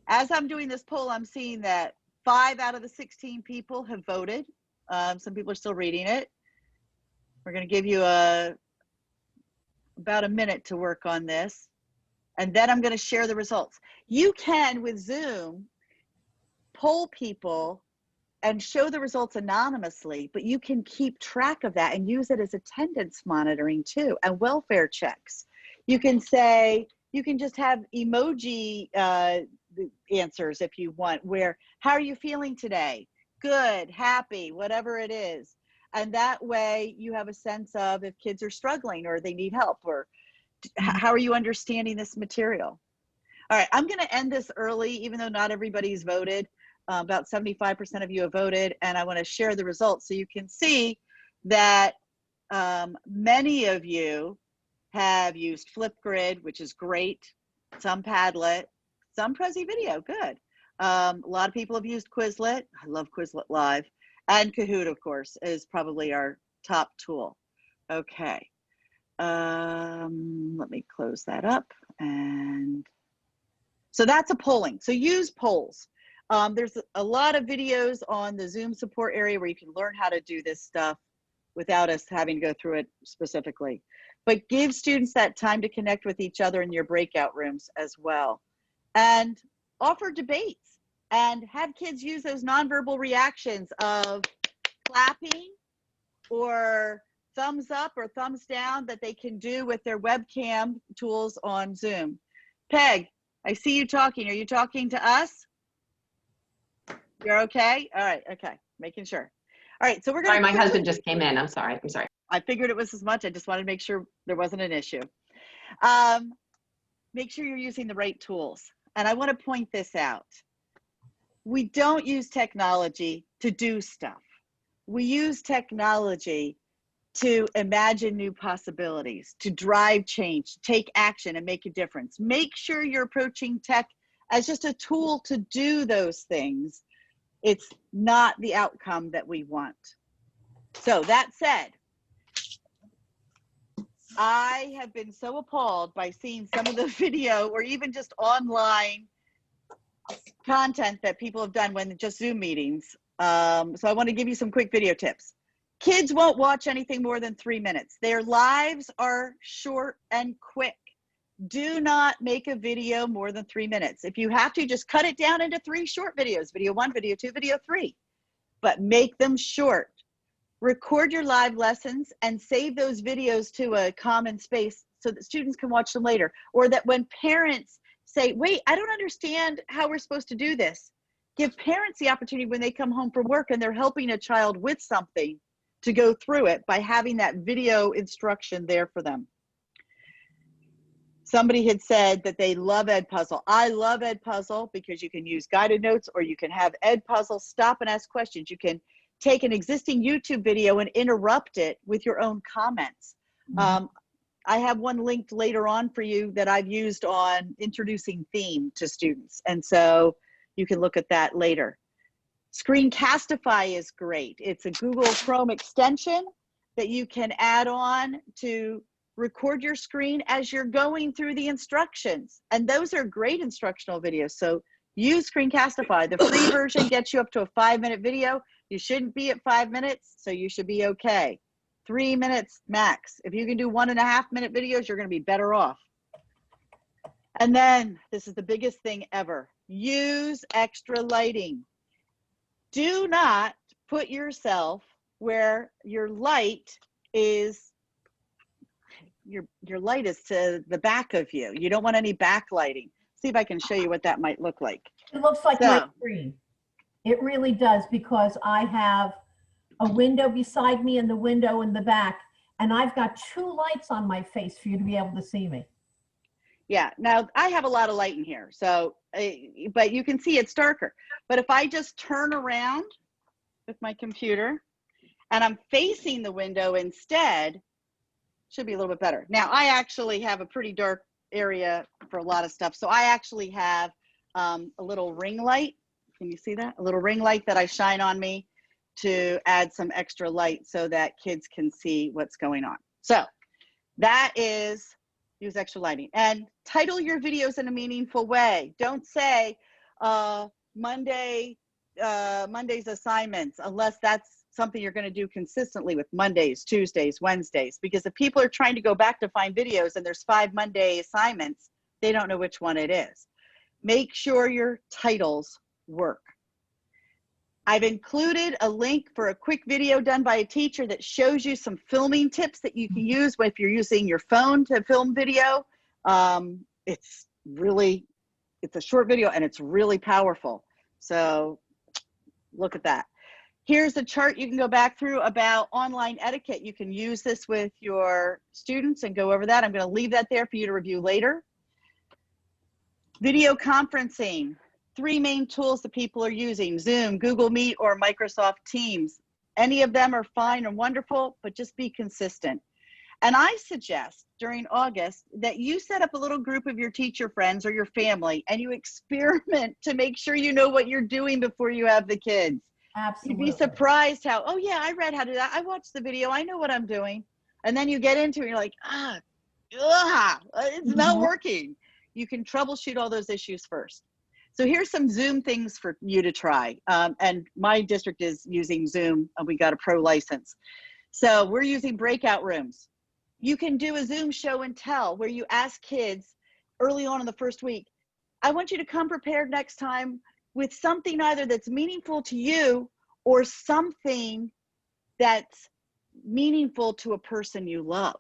as I'm doing this poll, I'm seeing that 5 out of the 16 people have voted. Some people are still reading it. We're going to give you about a minute to work on this. And then I'm going to share the results. You can, with Zoom, poll people and show the results anonymously, but you can keep track of that and use it as attendance monitoring too, and welfare checks. You can say, you can just have emoji answers if you want, where, how are you feeling today? Good, happy, whatever it is. And that way you have a sense of if kids are struggling or they need help, or how are you understanding this material? All right, I'm gonna end this early, even though not everybody's voted. About 75% of you have voted, and I want to share the results so you can see that many of you have used Flipgrid, which is great, some Padlet, some Prezi Video, good. A lot of people have used Quizlet. I love Quizlet Live. And Kahoot, of course, is probably our top tool. Okay, let me close that up. And so that's a polling. So use polls. There's a lot of videos on the Zoom support area where you can learn how to do this stuff without us having to go through it specifically. But give students that time to connect with each other in your breakout rooms as well. And offer debates and have kids use those nonverbal reactions of clapping or thumbs up or thumbs down that they can do with their webcam tools on Zoom. Peg, I see you talking. Are you talking to us? You're okay? All right, okay, making sure. All right, so we're gonna— Sorry, my husband just came in. I'm sorry. I figured it was as much. I just wanted to make sure there wasn't an issue. Make sure you're using the right tools. And I want to point this out. We don't use technology to do stuff. We use technology to imagine new possibilities, to drive change, to take action and make a difference. Make sure you're approaching tech as just a tool to do those things. It's not the outcome that we want. So that said, I have been so appalled by seeing some of the video or even just online content that people have done when just Zoom meetings. So I want to give you some quick video tips. Kids won't watch anything more than 3 minutes. Their lives are short and quick. Do not make a video more than 3 minutes. If you have to, just cut it down into 3 short videos, video 1, video 2, video 3, but make them short. Record your live lessons and save those videos to a common space so that students can watch them later. Or that when parents say, wait, I don't understand how we're supposed to do this, give parents the opportunity when they come home from work and they're helping a child with something to go through it by having that video instruction there for them. Somebody had said that they love Edpuzzle. I love Edpuzzle because you can use guided notes or you can have Edpuzzle stop and ask questions. You can take an existing YouTube video and interrupt it with your own comments. Mm-hmm. I have one linked later on for you that I've used on introducing theme to students. And so you can look at that later. Screencastify is great. It's a Google Chrome extension that you can add on to record your screen as you're going through the instructions. And those are great instructional videos. So use Screencastify. The free version gets you up to a 5-minute video. You shouldn't be at 5 minutes, so you should be okay. 3 minutes max. If you can do 1.5-minute videos, you're going to be better off. And then this is the biggest thing ever. Use extra lighting. Do not put yourself where your light is, your light is to the back of you. You don't want any backlighting. See if I can show you what that might look like. It looks like my screen. It really does, because I have a window beside me and the window in the back, and I've got 2 lights on my face for you to be able to see me. Yeah, now I have a lot of light in here, so, but you can see it's darker. But if I just turn around with my computer and I'm facing the window instead, should be a little bit better. Now, I actually have a pretty dark area for a lot of stuff. So I actually have a little ring light. Can you see that? A little ring light that I shine on me to add some extra light so that kids can see what's going on. So that is, use extra lighting. And title your videos in a meaningful way. Don't say Monday's assignments, unless that's something you're going to do consistently with Mondays, Tuesdays, Wednesdays, because if people are trying to go back to find videos and there's 5 Monday assignments, they don't know which one it is. Make sure your titles work. I've included a link for a quick video done by a teacher that shows you some filming tips that you can use if you're using your phone to film video. It's a short video and it's really powerful. So look at that. Here's a chart you can go back through about online etiquette. You can use this with your students and go over that. I'm going to leave that there for you to review later. Video conferencing. 3 main tools that people are using: Zoom, Google Meet, or Microsoft Teams. Any of them are fine and wonderful, but just be consistent. And I suggest during August that you set up a little group of your teacher friends or your family and you experiment to make sure you know what you're doing before you have the kids. Absolutely. You'd be surprised how, oh yeah, I read how to do that. I watched the video. I know what I'm doing. And then you get into it and you're like, it's not working. You can troubleshoot all those issues first. So here's some Zoom things for you to try. And my district is using Zoom, and we got a pro license. So we're using breakout rooms. You can do a Zoom show and tell where you ask kids early on in the first week, I want you to come prepared next time with something either that's meaningful to you or something that's meaningful to a person you love,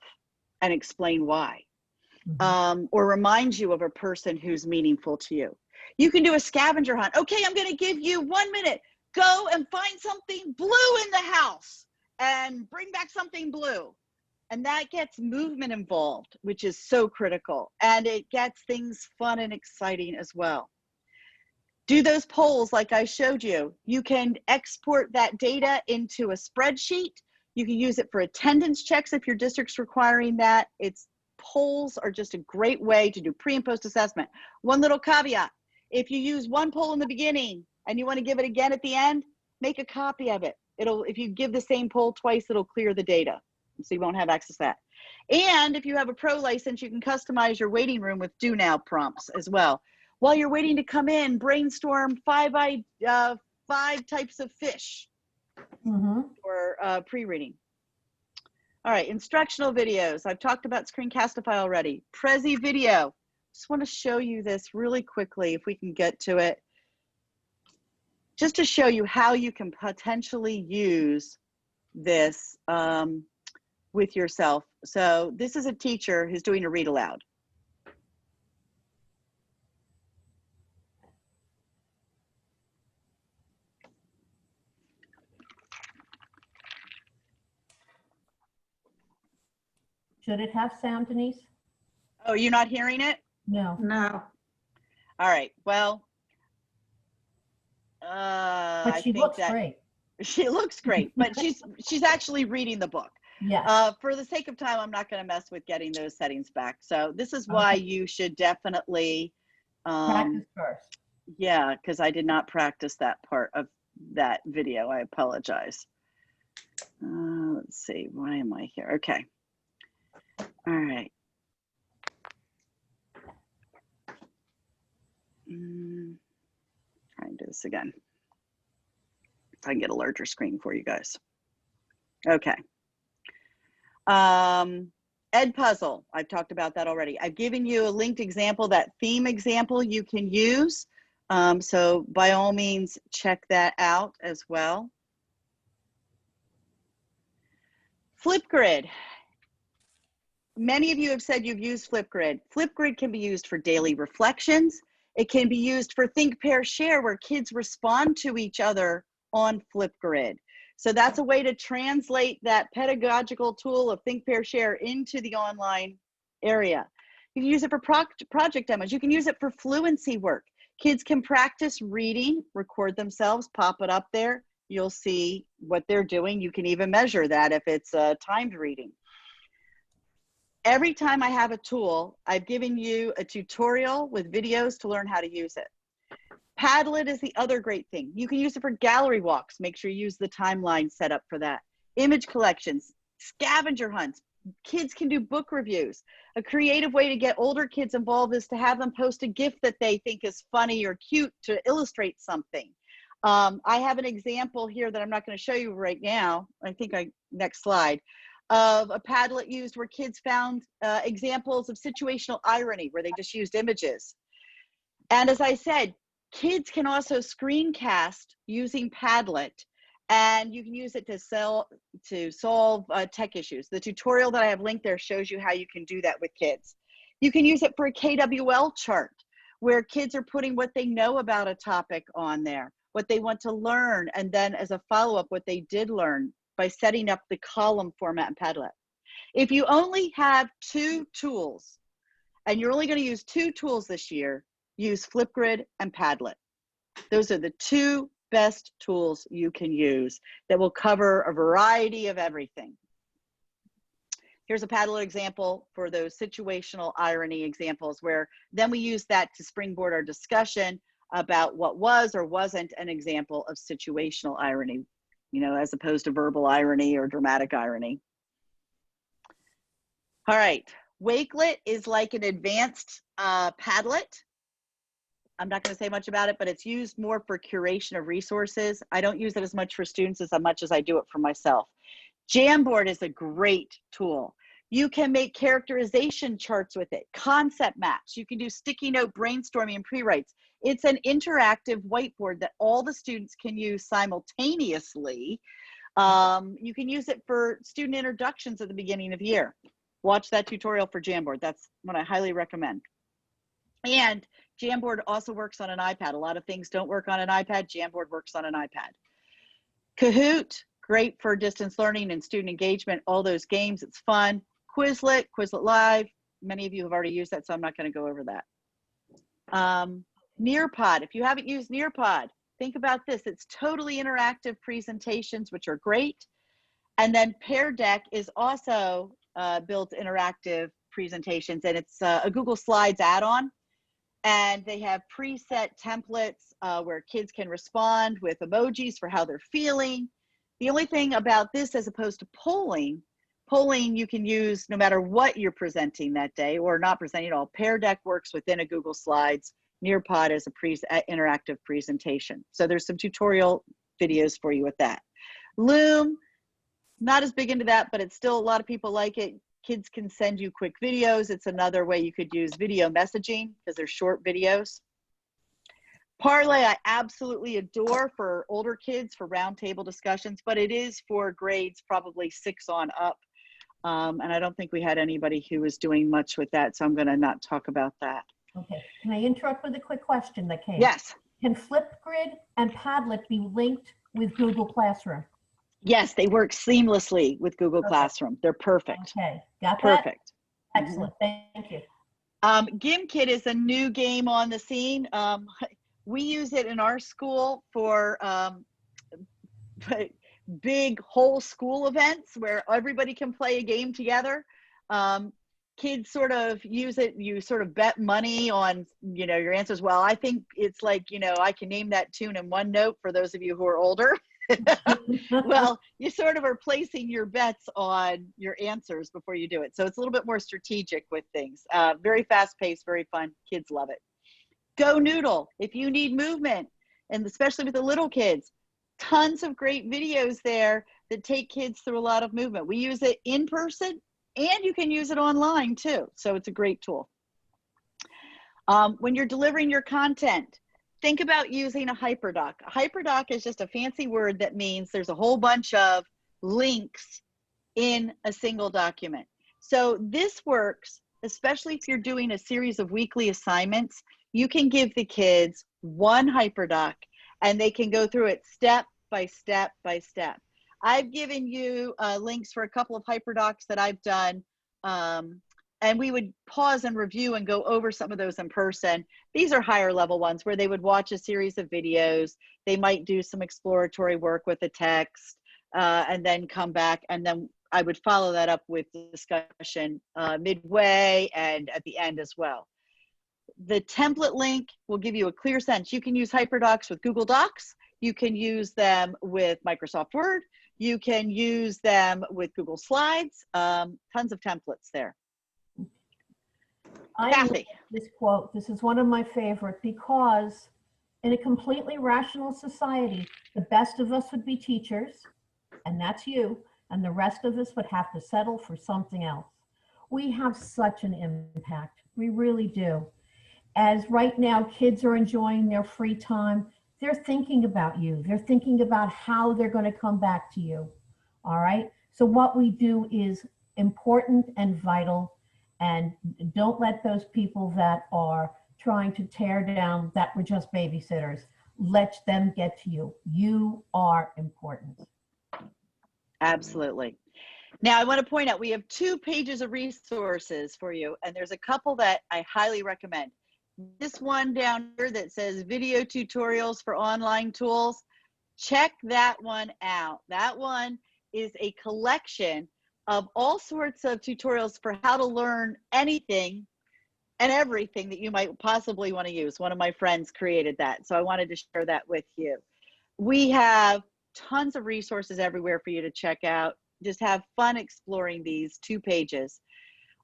and explain why. Or remind you of a person who's meaningful to you. You can do a scavenger hunt. Okay, I'm going to give you 1 minute. Go and find something blue in the house and bring back something blue. And that gets movement involved, which is so critical. And it gets things fun and exciting as well. Do those polls like I showed you. You can export that data into a spreadsheet. You can use it for attendance checks if your district's requiring that. Polls are just a great way to do pre and post assessment. One little caveat: if you use one poll in the beginning and you want to give it again at the end, make a copy of it. If you give the same poll twice, it'll clear the data, so you won't have access to that. And if you have a pro license, you can customize your waiting room with do now prompts as well. While you're waiting to come in, brainstorm 5 types of fish for pre-reading. All right, instructional videos. I've talked about Screencastify already. Prezi video. Just want to show you this really quickly if we can get to it. Just to show you how you can potentially use this with yourself. So this is a teacher who's doing a read aloud. Should it have sound, Denise? Oh, you're not hearing it? No. No. All right, well, But I she think looks that great. she looks great, but she's actually reading the book. Yes. For the sake of time, I'm not going to mess with getting those settings back. So this is why you should definitely Practice first. yeah, because I did not practice that part of that video. I apologize. Let's see, why am I here? Okay. All right. Try and do this again. If I can get a larger screen for you guys. Okay. Ed Puzzle, I've talked about that already. I've given you a linked example, that theme example you can use. So by all means, check that out as well. Flipgrid. Many of you have said you've used Flipgrid. Flipgrid can be used for daily reflections. It can be used for Think, Pair, Share, where kids respond to each other on Flipgrid. So that's a way to translate that pedagogical tool of Think, Pair, Share into the online area. You can use it for project demos. You can use it for fluency work. Kids can practice reading, record themselves, pop it up there. You'll see what they're doing. You can even measure that if it's timed reading. Every time I have a tool, I've given you a tutorial with videos to learn how to use it. Padlet is the other great thing. You can use it for gallery walks. Make sure you use the timeline set up for that. Image collections, scavenger hunts. Kids can do book reviews. A creative way to get older kids involved is to have them post a GIF that they think is funny or cute to illustrate something. I have an example here that I'm not going to show you right now. I think next slide. Of a Padlet used where kids found examples of situational irony where they just used images. And as I said, kids can also screencast using Padlet, and you can use it to solve tech issues. The tutorial that I have linked there shows you how you can do that with kids. You can use it for a KWL chart where kids are putting what they know about a topic on there, what they want to learn, and then as a follow-up, what they did learn by setting up the column format in Padlet. If you only have 2 tools, and you're only going to use 2 tools this year, use Flipgrid and Padlet. Those are the 2 best tools you can use that will cover a variety of everything. Here's a Padlet example for those situational irony examples where then we use that to springboard our discussion about what was or wasn't an example of situational irony, as opposed to verbal irony or dramatic irony. All right, Wakelet is like an advanced Padlet. I'm not going to say much about it, but it's used more for curation of resources. I don't use it as much for students as much as I do it for myself. Jamboard is a great tool. You can make characterization charts with it, concept maps. You can do sticky note brainstorming and pre-writes. It's an interactive whiteboard that all the students can use simultaneously. You can use it for student introductions at the beginning of the year. Watch that tutorial for Jamboard. That's what I highly recommend. And Jamboard also works on an iPad. A lot of things don't work on an iPad. Jamboard works on an iPad. Kahoot, great for distance learning and student engagement, all those games, it's fun. Quizlet, Quizlet Live, many of you have already used that, so I'm not going to go over that. Nearpod, if you haven't used Nearpod, think about this. It's totally interactive presentations, which are great. And then Pear Deck is also built interactive presentations, and it's a Google Slides add-on. And they have preset templates where kids can respond with emojis for how they're feeling. The only thing about this, as opposed to polling you can use no matter what you're presenting that day or not presenting at all. Pear Deck works within a Google Slides. Nearpod is a interactive presentation. So there's some tutorial videos for you with that. Loom, not as big into that, but it's still, a lot of people like it. Kids can send you quick videos. It's another way you could use video messaging because they're short videos. Parlay, I absolutely adore for older kids for roundtable discussions, but it is for grades probably 6 on up. And I don't think we had anybody who was doing much with that, so I'm going to not talk about that. Okay, can I interrupt with a quick question that came? Yes. Can Flipgrid and Padlet be linked with Google Classroom? Yes, they work seamlessly with Google Classroom. They're perfect. Okay, got that? Perfect. Excellent, thank you. GimKit is a new game on the scene. We use it in our school for big whole school events where everybody can play a game together. Kids sort of use it, you sort of bet money on, your answers. Well, I think it's like, I can name that tune in one note for those of you who are older. Well, you sort of are placing your bets on your answers before you do it. So it's a little bit more strategic with things. Very fast paced, very fun. Kids love it. Go Noodle. If you need movement, and especially with the little kids, tons of great videos there that take kids through a lot of movement. We use it in person and you can use it online too. So it's a great tool. When you're delivering your content, think about using a hyperdoc. A hyperdoc is just a fancy word that means there's a whole bunch of links in a single document. So this works, especially if you're doing a series of weekly assignments. You can give the kids one hyperdoc and they can go through it step by step by step. I've given you links for a couple of hyperdocs that I've done, and we would pause and review and go over some of those in person. These are higher level ones where they would watch a series of videos. They might do some exploratory work with the text and then come back, and then I would follow that up with discussion midway and at the end as well. The template link will give you a clear sense. You can use hyperdocs with Google Docs. You can use them with Microsoft Word. You can use them with Google Slides. Tons of templates there. I love this quote. This is one of my favorite, because in a completely rational society, the best of us would be teachers, and that's you, and the rest of us would have to settle for something else. We have such an impact. We really do. As right now kids are enjoying their free time, they're thinking about you. They're thinking about how they're going to come back to you. All right. So what we do is important and vital, and don't let those people that are trying to tear down that we're just babysitters, let them get to you. You are important. Absolutely. Now I want to point out, we have 2 pages of resources for you, and there's a couple that I highly recommend. This one down here that says video tutorials for online tools, check that one out. That one is a collection of all sorts of tutorials for how to learn anything and everything that you might possibly want to use. One of my friends created that, so I wanted to share that with you. We have tons of resources everywhere for you to check out. Just have fun exploring these 2 pages.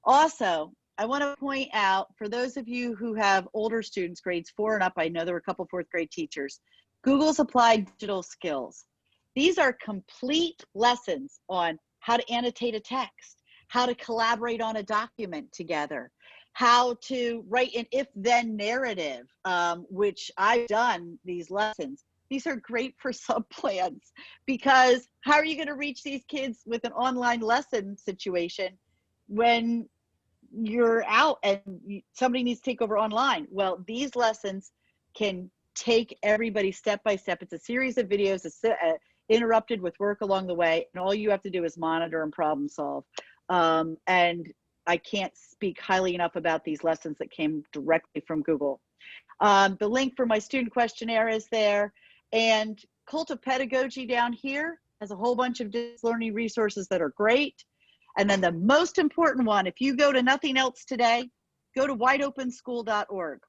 Also, I want to point out, for those of you who have older students, grades 4 and up, I know there were a couple 4th grade teachers, Google's Applied Digital Skills. These are complete lessons on how to annotate a text, how to collaborate on a document together, how to write an if-then narrative, which I've done these lessons. These are great for subplans, because how are you going to reach these kids with an online lesson situation when you're out and somebody needs to take over online? Well, these lessons can take everybody step by step. It's a series of videos interrupted with work along the way, and all you have to do is monitor and problem solve. And I can't speak highly enough about these lessons that came directly from Google. The link for my student questionnaire is there, and Cult of Pedagogy down here has a whole bunch of distance learning resources that are great. And then the most important one, if you go to nothing else today, go to wideopenschool.org.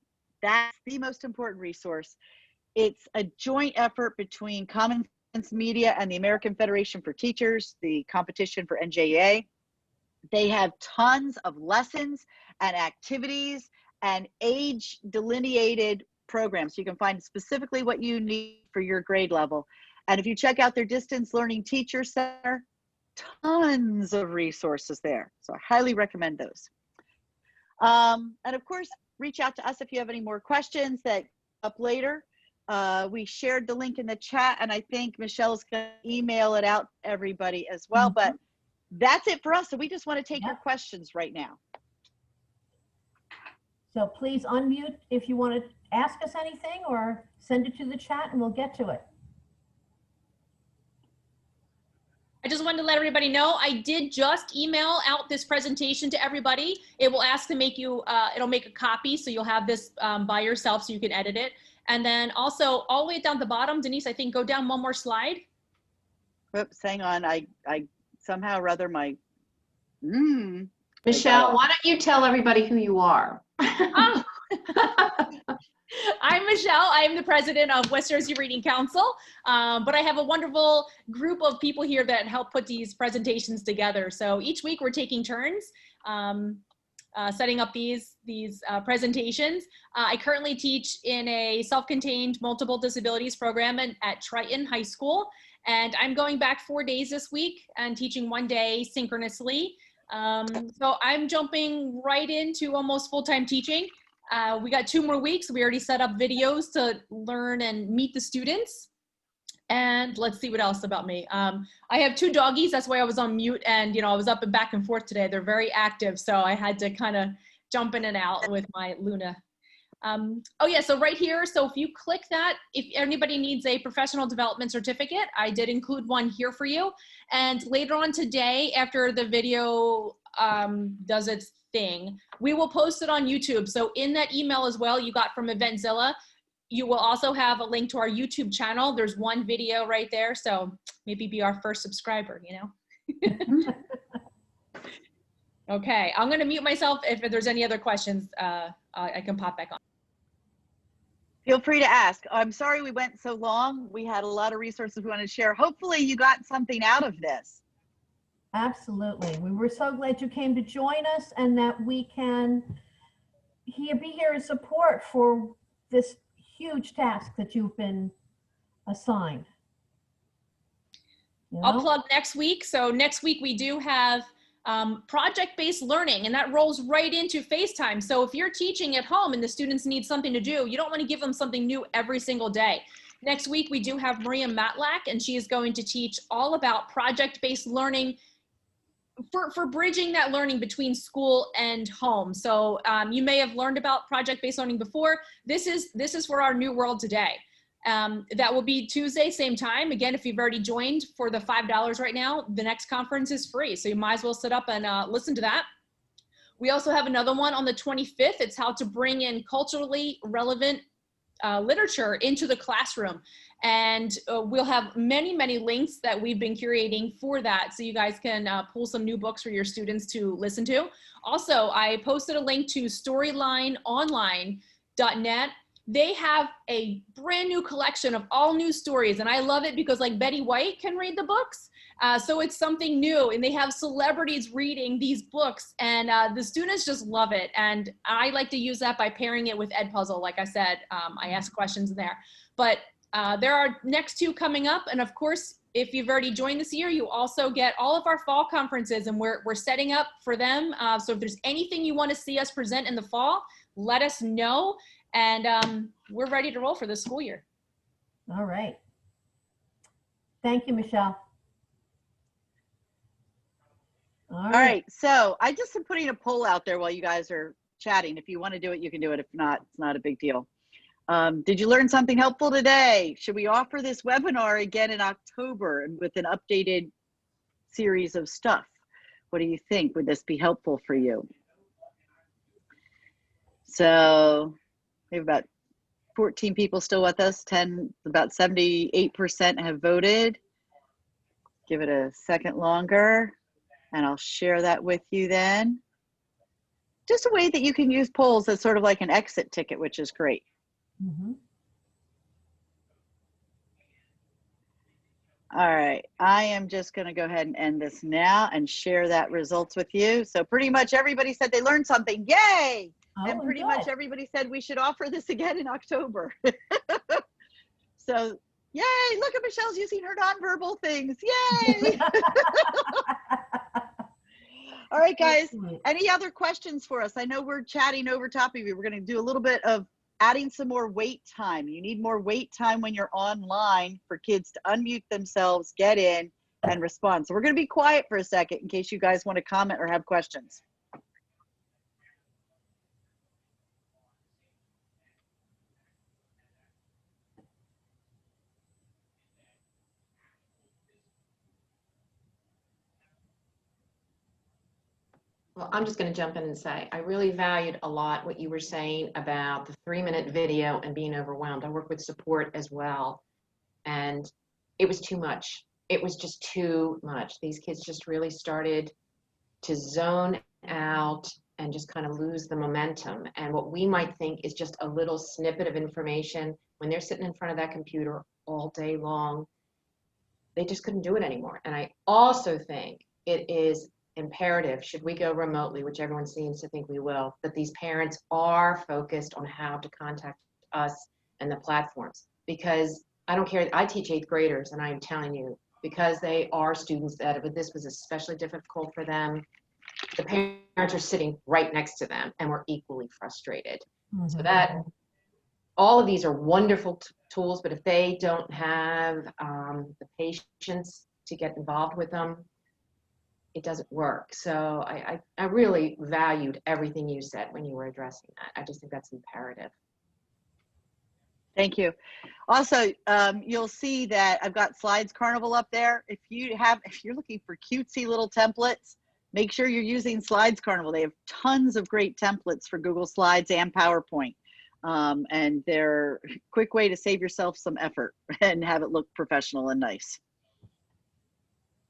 That's the most important resource. It's a joint effort between Common Sense Media and the American Federation for Teachers, the competition for NJEA. They have tons of lessons and activities and age delineated programs. You can find specifically what you need for your grade level. And if you check out their Distance Learning Teacher Center, tons of resources there. So I highly recommend those. And of course, reach out to us if you have any more questions that up later. We shared the link in the chat, and I think Michelle's going to email it out to everybody as well. But that's it for us. So we just want to take your questions right now. So please unmute if you want to ask us anything, or send it to the chat and we'll get to it. I just wanted to let everybody know, I did just email out this presentation to everybody. It will ask to make you, it'll make a copy, so you'll have this by yourself so you can edit it. And then also all the way down the bottom, Denise, I think go down one more slide. Whoops, hang on. I somehow or other my, Michelle, why don't you tell everybody who you are? Oh. I'm Michelle. I am the president of West Jersey Reading Council, but I have a wonderful group of people here that help put these presentations together. So each week we're taking turns. setting up these presentations. I currently teach in a self-contained multiple disabilities program at Triton High School, and I'm going back 4 days this week and teaching 1 day synchronously. So I'm jumping right into almost full-time teaching. We got 2 more weeks. We already set up videos to learn and meet the students. And let's see what else about me. I have 2 doggies. That's why I was on mute, and I was up and back and forth today. They're very active, so I had to kind of jump in and out with my Luna. Oh yeah, so right here, so if you click that, if anybody needs a professional development certificate, I did include one here for you. And later on today, after the video does its thing, we will post it on YouTube. So in that email as well you got from Eventzilla, you will also have a link to our YouTube channel. There's 1 video right there, so maybe be our first subscriber, Okay, I'm gonna mute myself. If there's any other questions, I can pop back on. Feel free to ask. I'm sorry we went so long. We had a lot of resources we wanted to share. Hopefully you got something out of this. Absolutely. We were so glad you came to join us, and that we can be here in support for this huge task that you've been assigned. I'll plug next week. So next week we do have project-based learning, and that rolls right into FaceTime. So if you're teaching at home and the students need something to do, you don't want to give them something new every single day. Next week we do have Maria Matlack, and she is going to teach all about project-based learning for bridging that learning between school and home. So you may have learned about project-based learning before. This is for our new world today. That will be Tuesday, same time. Again, if you've already joined for the $5 right now, the next conference is free. So you might as well sit up and listen to that. We also have another one on the 25th. It's how to bring in culturally relevant literature into the classroom. And we'll have many, many links that we've been curating for that. So you guys can pull some new books for your students to listen to. Also, I posted a link to storylineonline.net. They have a brand new collection of all new stories. And I love it because like Betty White can read the books. So it's something new, and they have celebrities reading these books, and the students just love it. And I like to use that by pairing it with Edpuzzle. Like I said, I ask questions there, but there are next 2 coming up. And of course, if you've already joined this year, you also get all of our fall conferences, and we're setting up for them. So if there's anything you want to see us present in the fall, let us know. And we're ready to roll for this school year. All right. Thank you, Michelle. All right. So I just am putting a poll out there while you guys are chatting. If you want to do it, you can do it. If not, it's not a big deal. Did you learn something helpful today? Should we offer this webinar again in October and with an updated series of stuff? What do you think? Would this be helpful for you? So we have about 14 people still with us. About 78% have voted. Give it a second longer, and I'll share that with you then. Just a way that you can use polls as sort of like an exit ticket, which is great. Mm-hmm. All right, I am just going to go ahead and end this now and share that results with you. So pretty much everybody said they learned something. Yay! And pretty much everybody said we should offer this again in October. So yay, look at Michelle's using her nonverbal things. Yay! All right, guys, any other questions for us? I know we're chatting over top of you. We're going to do a little bit of adding some more wait time. You need more wait time when you're online for kids to unmute themselves, get in, and respond. So we're going to be quiet for a second in case you guys want to comment or have questions. Well, I'm just going to jump in and say, I really valued a lot what you were saying about the 3-minute video and being overwhelmed. I work with support as well, and it was too much. It was just too much. These kids just really started to zone out and just kind of lose the momentum. And what we might think is just a little snippet of information, when they're sitting in front of that computer all day long, they just couldn't do it anymore. And I also think it is imperative, should we go remotely, which everyone seems to think we will, that these parents are focused on how to contact us and the platforms. Because I don't care, I teach 8th graders, and I am telling you, because they are students that, but this was especially difficult for them, the parents are sitting right next to them and we're equally frustrated. So that all of these are wonderful tools, but if they don't have the patience to get involved with them, it doesn't work. So I really valued everything you said when you were addressing that. I just think that's imperative. Thank you. Also, you'll see that I've got Slides Carnival up there. If you're looking for cutesy little templates, make sure you're using Slides Carnival. They have tons of great templates for Google Slides and PowerPoint. And they're a quick way to save yourself some effort and have it look professional and nice.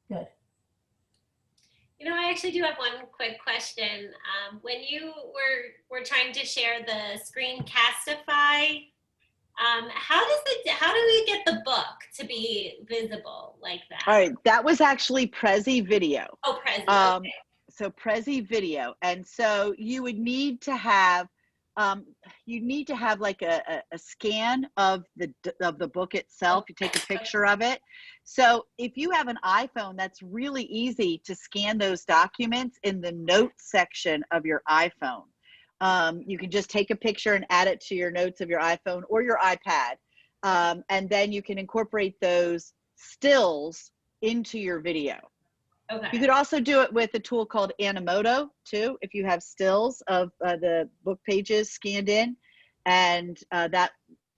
Good. You know, I actually do have one quick question. When you were trying to share the Screencastify, how do we get the book to be visible like that? All right, that was actually Prezi Video. Oh, Prezi. Okay. So Prezi Video, and so you would need to have like a scan of the book itself. You take a picture of it. So if you have an iPhone, that's really easy to scan those documents in the notes section of your iPhone. You can just take a picture and add it to your notes of your iPhone or your iPad. And then you can incorporate those stills into your video. Okay. You could also do it with a tool called Animoto too, if you have stills of the book pages scanned in, and that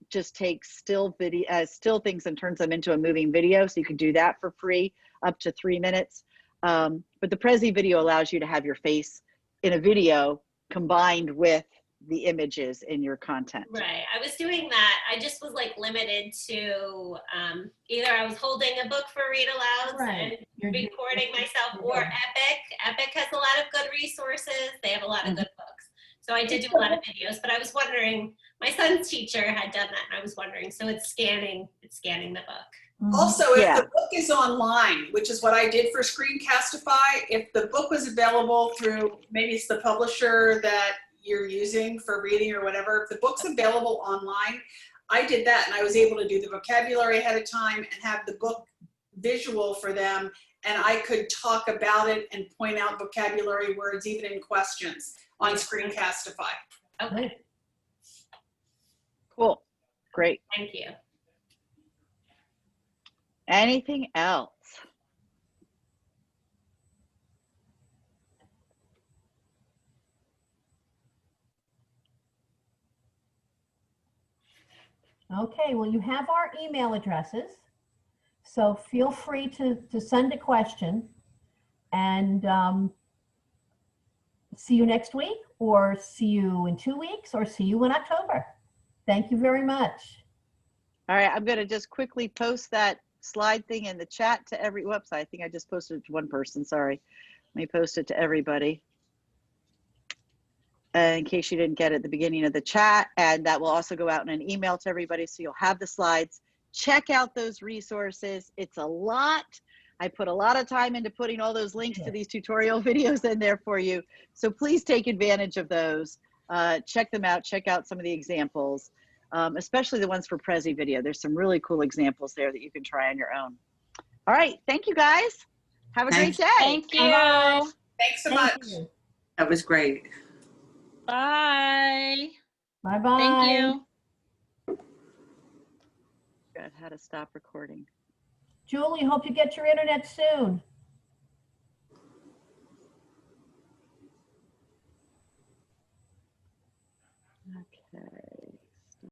just takes still things and turns them into a moving video. So you can do that for free, up to 3 minutes. But the Prezi Video allows you to have your face in a video combined with the images in your content. Right. I was doing that. I just was like limited to either I was holding a book for read alouds and recording myself, or Epic. Epic has a lot of good resources. They have a lot of good books. So I did do a lot of videos, but I was wondering, my son's teacher had done that, and I was wondering, so it's scanning the book. Also, if the book is online, which is what I did for Screencastify, if the book was available through, maybe it's the publisher that you're using for reading or whatever, if the book's available online, I did that, and I was able to do the vocabulary ahead of time and have the book visual for them, and I could talk about it and point out vocabulary words even in questions on Screencastify. Okay. Cool. Great. Thank you. Anything else? Okay, well, you have our email addresses, so feel free to send a question, and see you next week, or see you in 2 weeks, or see you in October. Thank you very much. All right, I'm going to just quickly post that slide thing in the chat to every, whoops, I think I just posted it to one person, sorry. Let me post it to everybody. In case you didn't get it at the beginning of the chat, and that will also go out in an email to everybody, so you'll have the slides. Check out those resources. It's a lot. I put a lot of time into putting all those links to these tutorial videos in there for you. So please take advantage of those. Check them out. Check out some of the examples, especially the ones for Prezi Video. There's some really cool examples there that you can try on your own. All right. Thank you, guys. Have a great day. Thank you. Bye-bye. Thanks so Thank much. you. That was great. Bye. Bye-bye. Thank you. Good. How to stop recording. Julie, hope you get your internet soon.